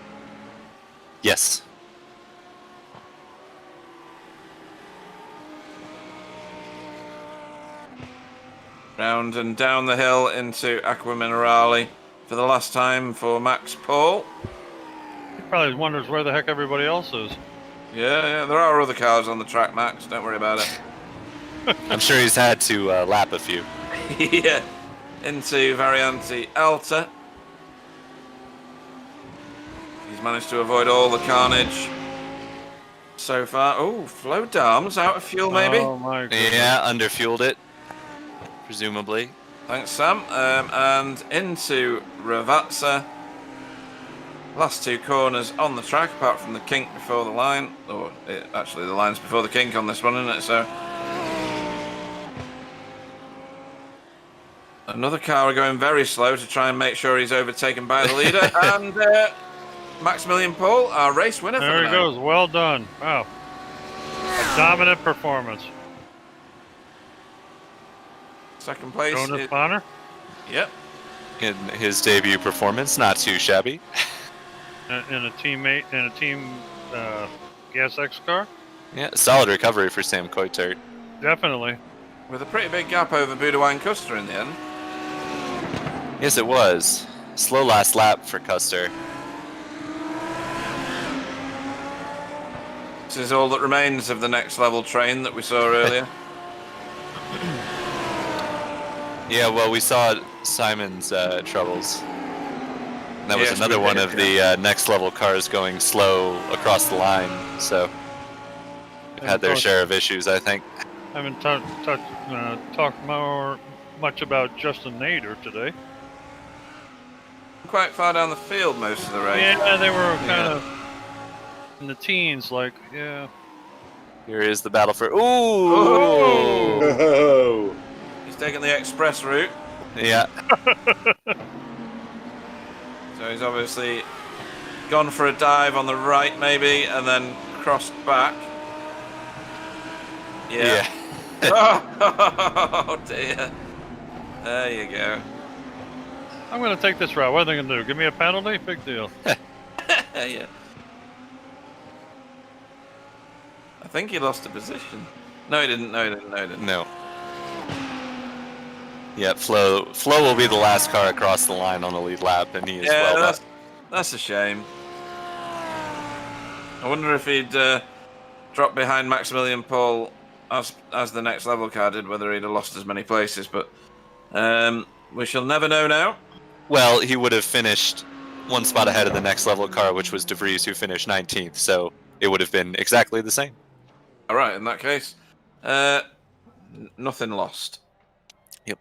Yes. Round and down the hill into Aqua Minerale for the last time for Max Paul. He probably wonders where the heck everybody else is. Yeah, there are other cars on the track, Max. Don't worry about it. I'm sure he's had to lap a few. Yeah, into Variante Alta. He's managed to avoid all the carnage so far. Oh, Flo Darms out of fuel, maybe? Oh, my goodness. Yeah, underfueled it, presumably. Thanks, Sam. And into Ravazza. Last 2 corners on the track, apart from the kink before the line. Or, actually, the line's before the kink on this one, isn't it? So, another car going very slow to try and make sure he's overtaken by the leader. And Maximilian Paul, our race winner. There he goes. Well done. Wow. A dominant performance. Second place. Jonas Bonner. Yep. In his debut performance, not too shabby. And a teammate in a team Gas X car. Yeah, solid recovery for Sam Coitert. Definitely. With a pretty big gap over Budawine Custer in the end. Yes, it was. Slow last lap for Custer. This is all that remains of the next level train that we saw earlier. Yeah, well, we saw Simon's troubles. That was Yes, another we one did, of the next level cars going slow across the line. So they've had their share of issues, I think. I haven't talked much about Justin Nader today. Quite far down the field most of the race. Yeah, they were kind of in the teens, like, yeah. Here is the battle for... Ooh! Oh. He's taking the express route. Yeah. So he's obviously gone for a dive on the right, maybe, and then crossed back. Yeah. Oh, dear. There you go. I'm going to take this route. What are they going to do? Give me a penalty? Big deal. Yeah. I think he lost a position. No, he didn't. No. Yeah, Flo will be the last car across the line on the lead lap, and he is well up. That's a shame. I wonder if he'd dropped behind Maximilian Paul as the next level car did, whether he'd have lost as many places, but we shall never know now. Well, he would have finished 1 spot ahead of the next level car, which was De Vries, who finished 19th, so it would have been exactly the same. All right, in that case, nothing lost. Yep.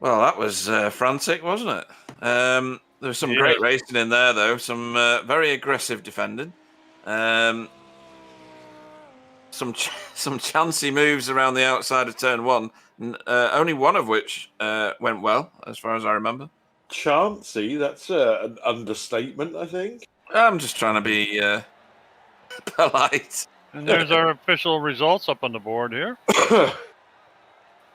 Well, that was frantic, wasn't it? There was some great racing in there, though. Some very aggressive defending. Some chancy moves around the outside of turn 1. Only one of which went well, as far as I remember. Chancy, that's an understatement, I think. I'm just trying to be polite. And there's our official results up on the board here.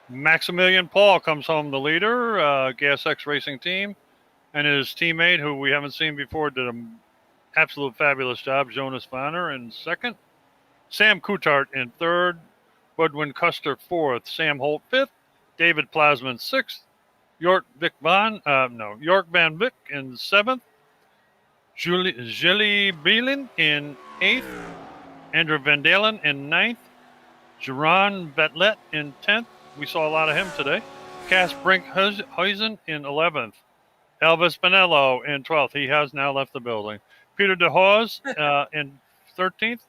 Maximilian Paul comes home the leader, Gas X Racing Team, and his teammate, who we haven't seen before, did an absolute fabulous job, Jonas Vanner in second. Sam Coutart in third. Budwin Custer 4th, Sam Holt 5th, David Plasman 6th, York Van Vick in 7th, Gilly Beelin in 8th, Andrew Van Dalen in 9th, Geron Vetlet in 10th. We saw a lot of him today. Cass Brinkhuizen in 11th. Elvis Bonello in 12th. He has now left the building. Peter DeHaas in 13th.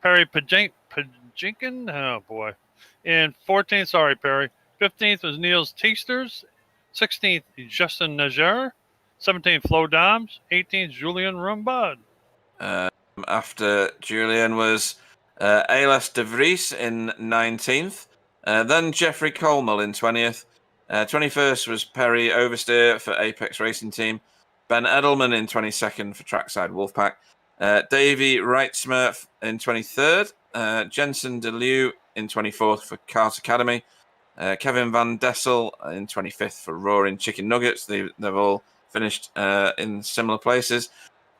Perry Pajinkin, oh boy, in 14th. Sorry, Perry. 15th was Niels Teasters. 16th, Justin Najar. 17th, Flo Doms. 18th, Julian Rumbad. After Julian was Eilers de Vries in 19th. Then Jeffrey Colmel in 20th. 21st was Perry Oversteer for Apex Racing Team. Ben Edelman in 22nd for Trackside Wolfpack. Davey Wright-Smurf in 23rd. Jensen DeLew in 24th for Cart Academy. Kevin Van Dessel in 25th for Roaring Chicken Nuggets. They've all finished in similar places.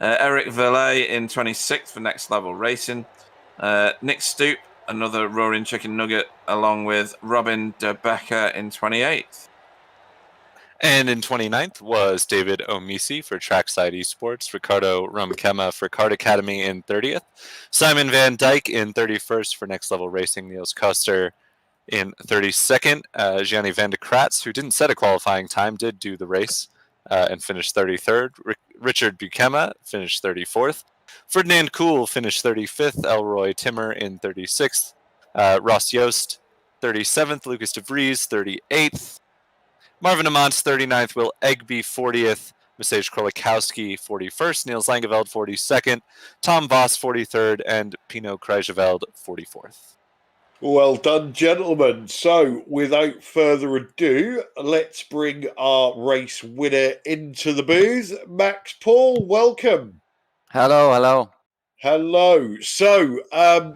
Eric Verley in 26th for Next Level Racing. Nick Stoop, another Roaring Chicken Nugget, along with Robin De Becker in 28th. And in 29th was David Omisi for Trackside Esports, Ricardo Rumkema for Kart Academy in 30th, Simon Van Dyke in 31st for Next Level Racing, Niels Koster in 32nd, Gianni Van de Kratz, who didn't set a qualifying time, did do the race and finished 33rd. Richard Bukema finished 34th. Ferdinand Kuhl finished 35th. Elroy Timmer in 36th. Ross Yost 37th. Lucas De Vries 38th. Marvin Amantz 39th. Will Egby 40th. Masage Krolikowski 41st. Niels Langeveld 42nd. Tom Voss 43rd. And Pino Krijeveld 44th. Well done, gentlemen. So, without further ado, let's bring our race winner into the booth. Max Paul, welcome. Hello. Hello. So,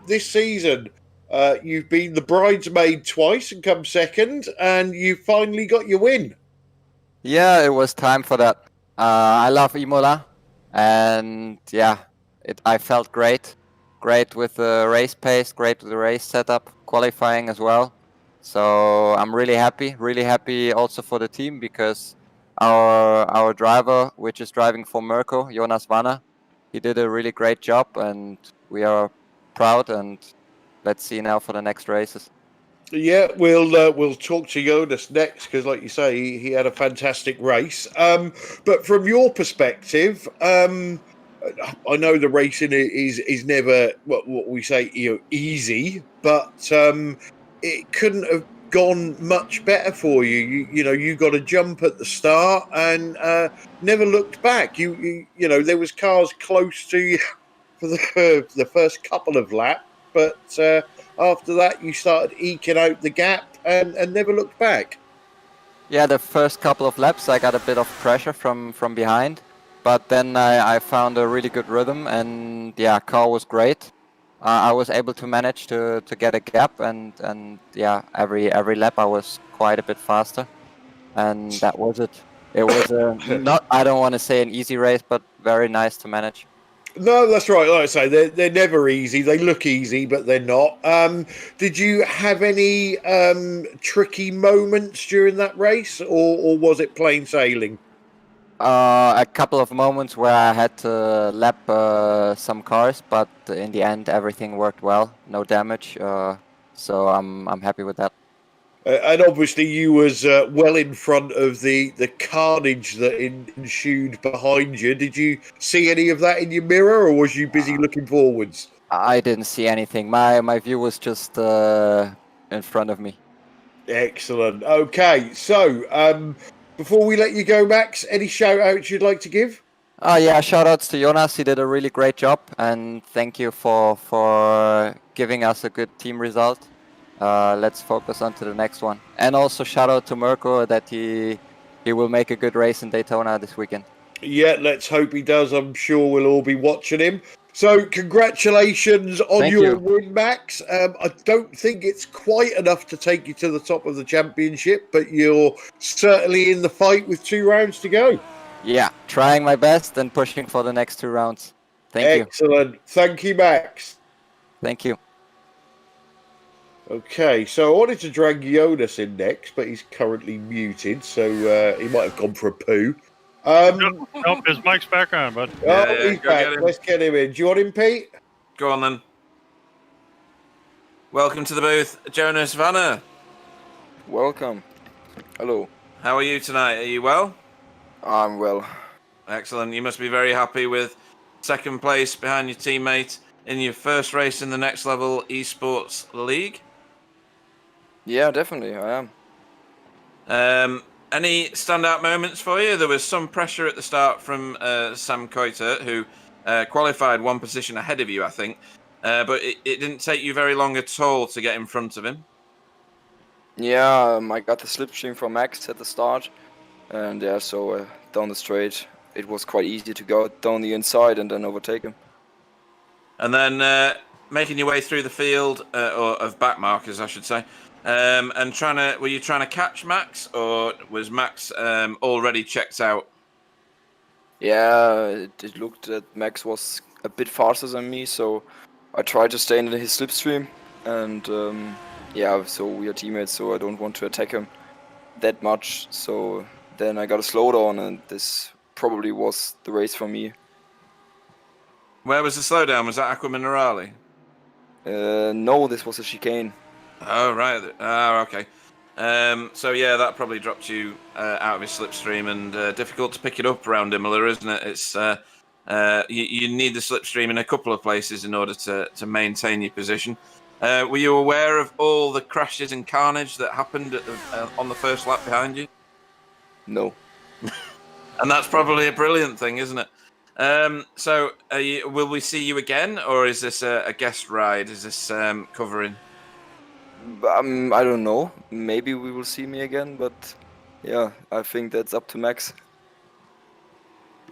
this season, you've been the bridesmaid twice and come second, and you finally got your win. Yeah, it was time for that. I love Imola, and yeah, I felt great with the race pace, great with the race setup, qualifying as well. So I'm really happy also for the team, because our driver, which is driving for Mirko, Jonas Vanna, he did a really great job, and we are proud. And let's see now for the next races. Yeah, we'll talk to Jonas next, because, like you say, he had a fantastic race. But from your perspective, I know the racing is never what we say, easy, but it couldn't have gone much better for you. You got a jump at the start and never looked back. You there was cars close to you for the first couple of laps, but after that you started eking out the gap and never looked back. Yeah, the first couple of laps I got a bit of pressure from behind, but then I found a really good rhythm, and yeah, car was great. I was able to manage to get a gap, and yeah, every lap I was quite a bit faster, and that was it. It was not, I don't want to say an easy race, but very nice to manage. No, that's right. Like I say, they're never easy. They look easy, but they're not. Did you have any tricky moments during that race, or was it plain sailing? A couple of moments where I had to lap some cars, but in the end everything worked well, no damage. So I'm happy with that. And obviously, you was well in front of the carnage that ensued behind you. Did you see any of that in your mirror, or was you busy looking forwards? I didn't see anything. My view was just in front of me. Excellent. Okay, so before we let you go, Max, any shout-outs you'd like to give? Yeah, shout-outs to Jonas. He did a really great job, and thank you for giving us a good team result. Let's focus on to the next one. And also shout-out to Mirko that he will make a good race in Daytona this weekend. Yeah, let's hope he does. I'm sure we'll all be watching him. So congratulations on your win, Max. I don't think it's quite enough to take you to the top of the championship, but you're certainly in the fight with 2 rounds to go. Yeah, trying my best and pushing for the next 2 rounds. Thank you. Excellent. Thank you, Max. Thank you. Okay, so I wanted to drag Jonas in next, but he's currently muted, so he might have gone for a poo. Nope, his mic's back on, bud. Yeah, Oh, he's go back. get him. Let's get him in. Do you want him, Pete? Go on then. Welcome to the booth, Jonas Vanner. Welcome. Hello. How are you tonight? Are you well? I'm well. Excellent. You must be very happy with second place behind your teammate in your first race in the next level esports league. Yeah, definitely, I am. Any standout moments for you? There was some pressure at the start from Sam Koiter, who qualified one position ahead of you, I think. But it didn't take you very long at all to get in front of him. Yeah, I got the slipstream from Max at the start, and yeah, so down the straight, it was quite easy to go down the inside and then overtake him. And then making your way through the field, or of back markers, I should say. And were you trying to catch Max, or was Max already checked out? Yeah, it looked that Max was a bit faster than me, so I tried to stay in his slipstream, and yeah, so we are teammates, so I don't want to attack him that much. So then I got a slowdown, and this probably was the race for me. Where was the slowdown? Was that Aqua Minerale? No, this was a chicane. Oh, right. Oh, okay. So yeah, that probably dropped you out of his slipstream, and difficult to pick it up around Imola, isn't it? It's you need the slipstream in a couple of places in order to maintain your position. Were you aware of all the crashes and carnage that happened on the first lap behind you? No. And that's probably a brilliant thing, isn't it? So will we see you again, or is this a guest ride? Is this covering? I don't know. Maybe we will see me again, but yeah, I think that's up to Max.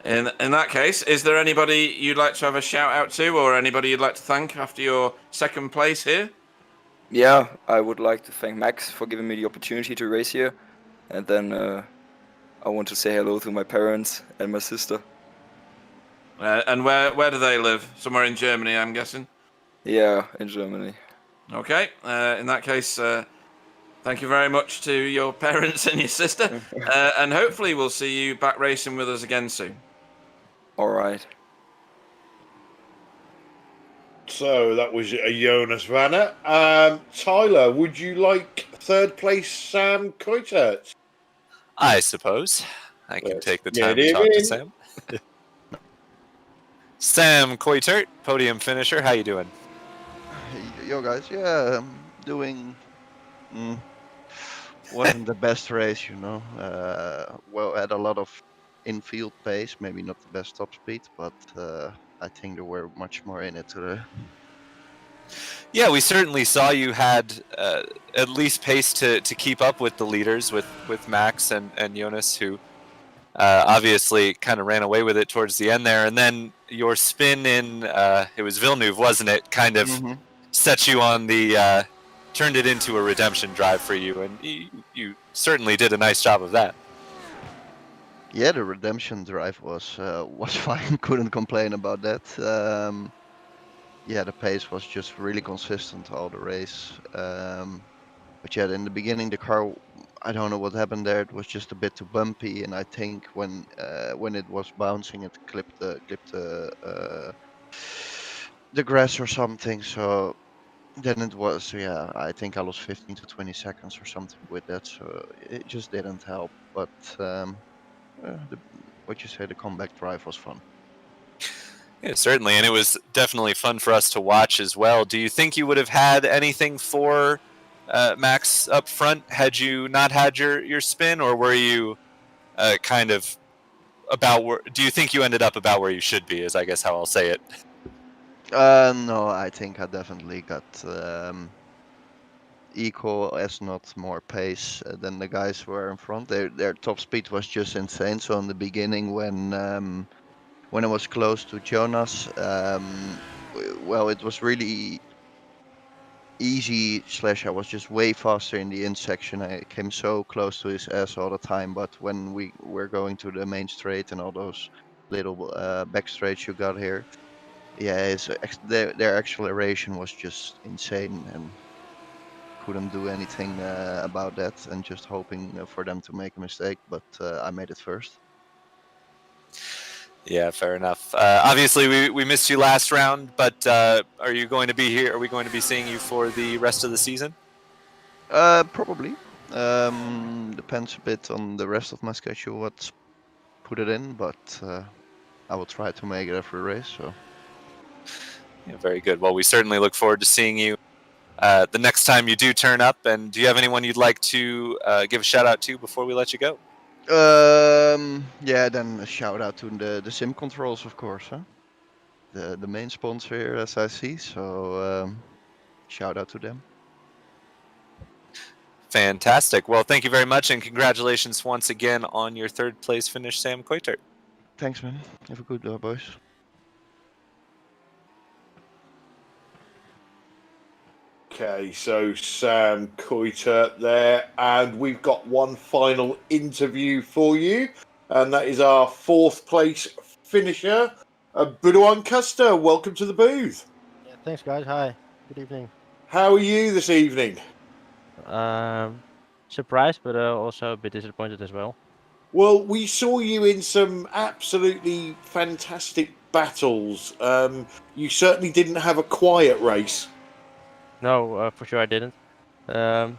In that case, is there anybody you'd like to have a shout out to, or anybody you'd like to thank after your second place here? Yeah, I would like to thank Max for giving me the opportunity to race here, and then I want to say hello to my parents and my sister. And where do they live? Somewhere in Germany, I'm guessing. Yeah, in Germany. Okay. In that case, thank you very much to your parents and your sister, and hopefully we'll see you back racing with us again soon. All right. So that was Jonas Vanner. Tyler, would you like third place Sam Koiter? I suppose I can Let's take the get time to him talk to in. Sam. Sam Koitert, podium finisher. How you doing? Yo guys, yeah, I'm doing. Wasn't the best race, you know. Well, had a lot of infield pace, maybe not the best top speed, but I think there were much more in it today. Yeah, we certainly saw you had at least pace to keep up with the leaders, with Max and Jonas, who obviously kind of ran away with it towards the end there. And then your spin in, it was Villeneuve, wasn't it? Kind of set you on the, turned it into a redemption drive for you. And you certainly did a nice job of that. Yeah, the redemption drive was fine. Couldn't complain about that. Yeah, the pace was just really consistent all the race. But yeah, in the beginning, the car, I don't know what happened there. It was just a bit too bumpy, and I think when it was bouncing, it clipped the grass or something. So then it was, yeah, I think I lost 15 to 20 seconds or something with that. So it just didn't help. But what you say, the comeback drive was fun. Yeah, certainly, and it was definitely fun for us to watch as well. Do you think you would have had anything for Max up front had you not had your spin, or were you kind of about where? Do you think you ended up about where you should be? Is I guess how I'll say it. No, I think I definitely got equal, as not more pace than the guys who were in front. Their top speed was just insane. So in the beginning, when I was close to Jonas, well, it was really easy / I was just way faster in the in section. I came so close to his ass all the time. But when we were going to the main straight and all those little back straights you got here, yeah, their acceleration was just insane, and couldn't do anything about that, and just hoping for them to make a mistake. But I made it first. Yeah, fair enough. Obviously, we missed you last round, but are you going to be here? Are we going to be seeing you for the rest of the season? Probably. Depends a bit on the rest of my schedule, what's put it in, but I will try to make it every race. So. Yeah, very good. Well, we certainly look forward to seeing you the next time you do turn up. And do you have anyone you'd like to give a shout out to before we let you go? Yeah, then a shout out to the sim controls, of course, huh? The main sponsor here, as I see. So shout out to them. Fantastic. Well, thank you very much, and congratulations once again on your third place finish, Sam Koiter. Thanks, man. Have a good day, boys. Okay, so Sam Koiter there, and we've got one final interview for you, and that is our fourth place finisher, Budouin Custer. Welcome to the booth. Yeah, thanks, guys. Hi. Good evening. How are you this evening? Surprised, but also a bit disappointed as well. Well, we saw you in some absolutely fantastic battles. You certainly didn't have a quiet race. No, for sure I didn't. Yeah,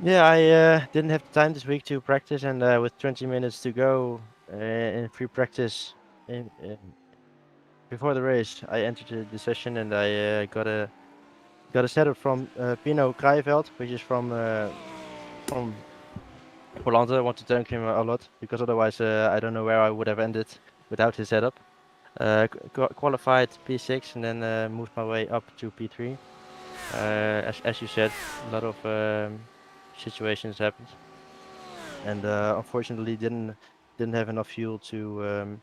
I didn't have the time this week to practice, and with 20 minutes to go in free practice before the race, I entered the session and I got a setup from Pino Krijveld, which is from Holland. I want to thank him a lot because otherwise I don't know where I would have ended without his setup. Qualified P6 and then moved my way up to P3. As you said, a lot of situations happened, and unfortunately didn't have enough fuel to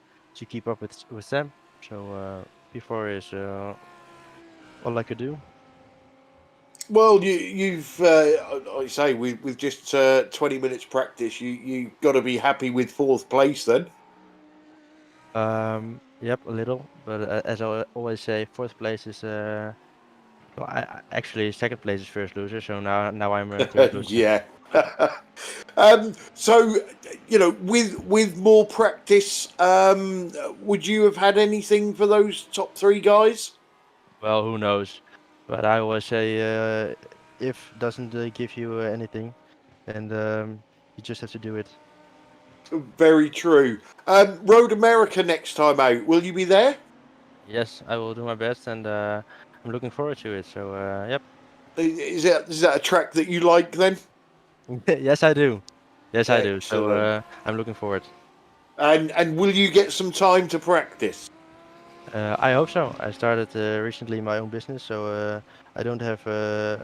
keep up with them. So P4 is all I could do. Well, you've, I say, with just 20 minutes practice, you got to be happy with fourth place then. Yep, a little, but as I always say, fourth place is well, actually second place is first loser. So now I'm third loser. Yeah. So, you know, with more practice, would you have had anything for those top three guys? Well, who knows? But I always say, if doesn't give you anything, and you just have to do it. Very true. Road America next time out, will you be there? Yes, I will do my best, and I'm looking forward to it. So, yep. Is that a track that you like then? Yes, I do. Yes, I do. So Excellent. I'm looking forward. And will you get some time to practice? I hope so. I started recently my own business, so I don't have a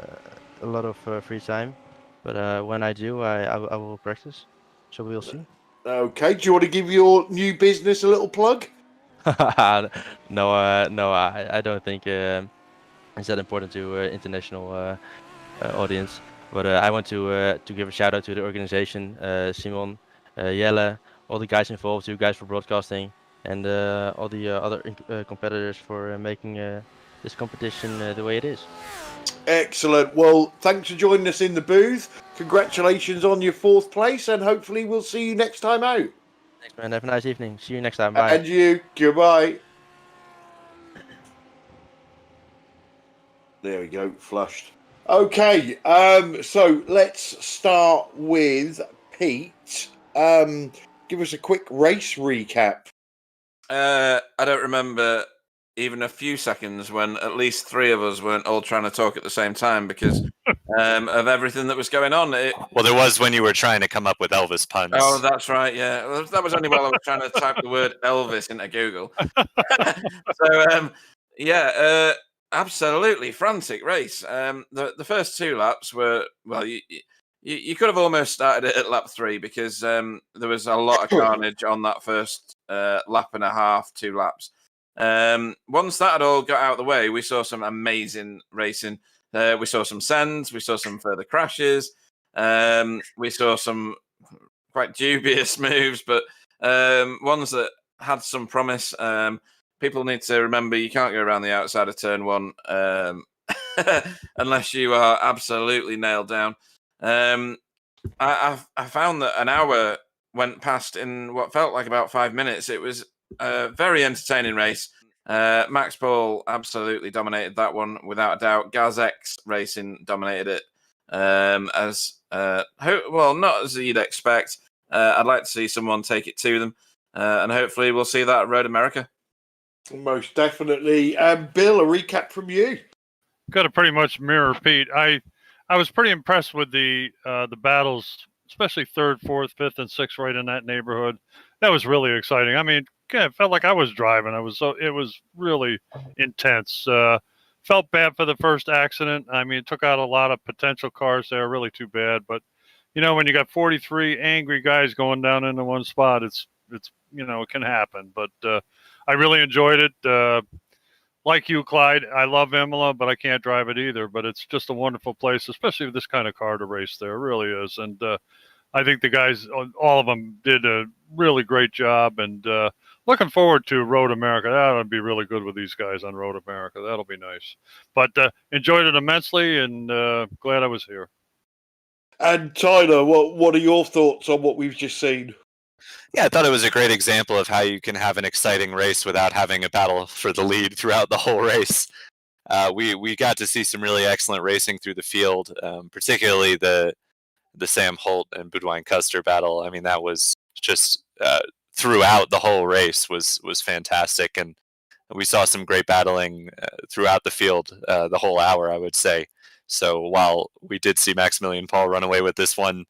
lot of free time. But when I do, I will practice. So we'll see. Okay. Do you want to give your new business a little plug? No, I don't think it's that important to international audience. But I want to give a shout out to the organization, Simon, Jelle, all the guys involved, you guys for broadcasting, and all the other competitors for making this competition the way it is. Excellent. Well, thanks for joining us in the booth. Congratulations on your fourth place, and hopefully we'll see you next time out. Thanks, man. Have a nice evening. See you next time. Bye. And you. Goodbye. There we go. Flushed. Okay. So let's start with Pete. Give us a quick race recap. I don't remember even a few seconds when at least three of us weren't all trying to talk at the same time because of everything that was going on. Well, there was when you were trying to come up with Elvis puns. Oh, that's right. Yeah, well, that was only while I was trying to type the word Elvis into Google. So, absolutely frantic race. The first two laps were, well, you could have almost started it at lap 3 because there was a lot of carnage on that first lap and a half, 2 laps. Once that had all got out of the way, we saw some amazing racing. We saw some sends, we saw some further crashes, we saw some quite dubious moves, but ones that had some promise. People need to remember you can't go around the outside of turn 1 unless you are absolutely nailed down. I found that an hour went past in what felt like about 5 minutes. It was a very entertaining race. Max Paul absolutely dominated that one without a doubt. GazX Racing dominated it not as you'd expect. I'd like to see someone take it to them, and hopefully we'll see that at Road America. Most definitely. Bill, a recap from you. Got to pretty much mirror Pete. I was pretty impressed with the battles, especially third, fourth, fifth, and sixth, right in that neighborhood. That was really exciting. I mean, it felt like I was driving. It was really intense. Felt bad for the first accident. I mean, it took out a lot of potential cars there. Really too bad. But when you got 43 angry guys going down into one spot, it's it can happen. But I really enjoyed it. Like you, Clyde, I love Imola, but I can't drive it either. But it's just a wonderful place, especially with this kind of car to race there. It really is. And I think the guys, all of them, did a really great job. And looking forward to Road America. That'll be really good with these guys on Road America. That'll be nice. But enjoyed it immensely, and glad I was here. And Tyler, what are your thoughts on what we've just seen? Yeah, I thought it was a great example of how you can have an exciting race without having a battle for the lead throughout the whole race. We got to see some really excellent racing through the field, particularly the Sam Holt and Boudwine Custer battle. I mean, that was just throughout the whole race was fantastic, and we saw some great battling throughout the field the whole hour, I would say. So while we did see Maximilian Paul run away with this one,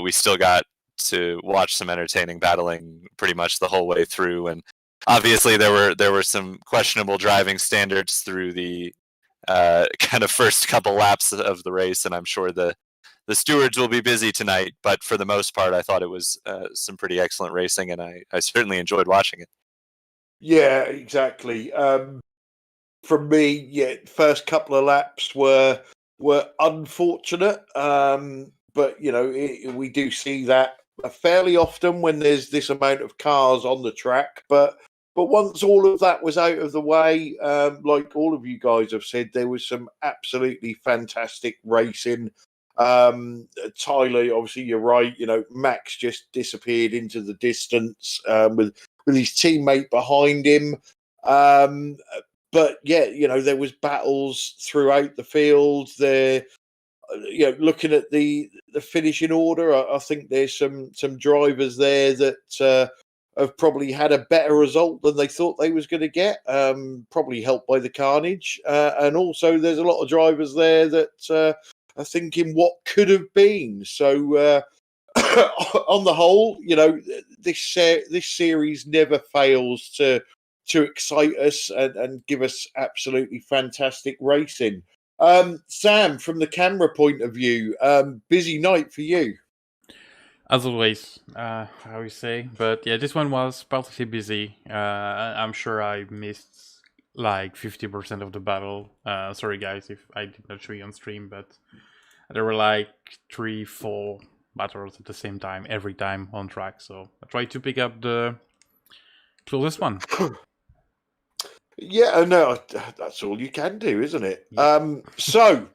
we still got to watch some entertaining battling pretty much the whole way through. And obviously there were some questionable driving standards through the kind of first couple laps of the race, and I'm sure the stewards will be busy tonight. But for the most part, I thought it was some pretty excellent racing, and I certainly enjoyed watching it. Yeah, exactly. From me, first couple of laps were unfortunate, but we do see that fairly often when there's this amount of cars on the track. But once all of that was out of the way, like all of you guys have said, there was some absolutely fantastic racing. Tyler, obviously you're right. Max just disappeared into the distance with his teammate behind him. But yeah, there was battles throughout the field. There, looking at the finishing order, I think there's some drivers there that have probably had a better result than they thought they was going to get. Probably helped by the carnage, and also there's a lot of drivers there that are thinking what could have been. So on the whole, this series never fails to excite us and give us absolutely fantastic racing. Sam, from the camera point of view, busy night for you. As always, I would say. But yeah, this one was particularly busy. I'm sure I missed like 50% of the battle. Sorry guys if I did not show you on stream, but there were like 3-4 battles at the same time, every time on track. So I tried to pick up the closest one. Yeah, no, that's all you can do, isn't it? Yeah. So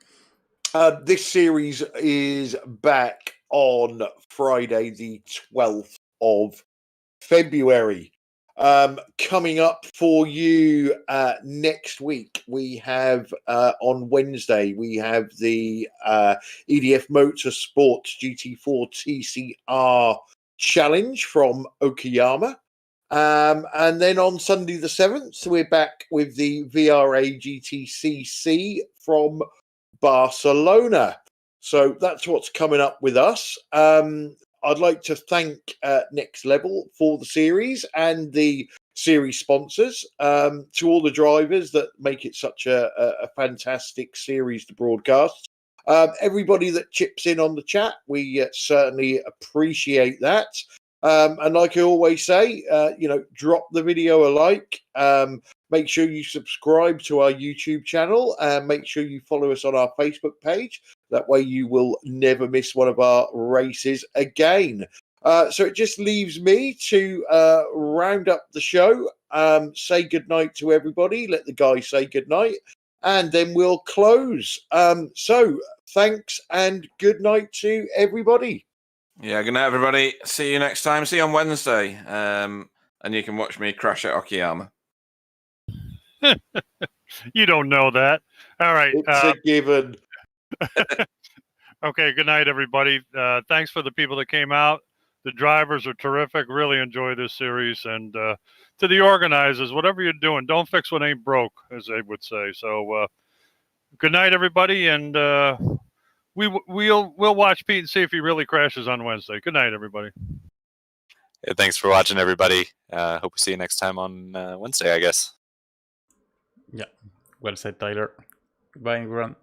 this series is back on Friday, the 12th of February. Coming up for you next week, we have on Wednesday, we have the EDF Motorsport GT4 TCR Challenge from Okayama. And then on Sunday the 7th, we're back with the VRA GTCC from Barcelona. So that's what's coming up with us. I'd like to thank Next Level for the series and the series sponsors, to all the drivers that make it such a fantastic series to broadcast. Everybody that chips in on the chat, we certainly appreciate that. And like I always say, drop the video a like. Make sure you subscribe to our YouTube channel, and make sure you follow us on our Facebook page. That way you will never miss one of our races again. So it just leaves me to round up the show, say goodnight to everybody, let the guys say goodnight, and then we'll close. So thanks and good night to everybody. Yeah, good night, everybody. See you next time. See you on Wednesday. And you can watch me crash at Okayama. You don't know that. All right. It's a given. Okay, good night, everybody. Thanks for the people that came out. The drivers are terrific. Really enjoy this series. And to the organizers, whatever you're doing, don't fix what ain't broke, as they would say. So good night, everybody. And we'll watch Pete and see if he really crashes on Wednesday. Good night, everybody. Yeah, thanks for watching, everybody. Hope we see you next time on Wednesday, I guess. Yeah, well said, Tyler. Goodbye, everyone.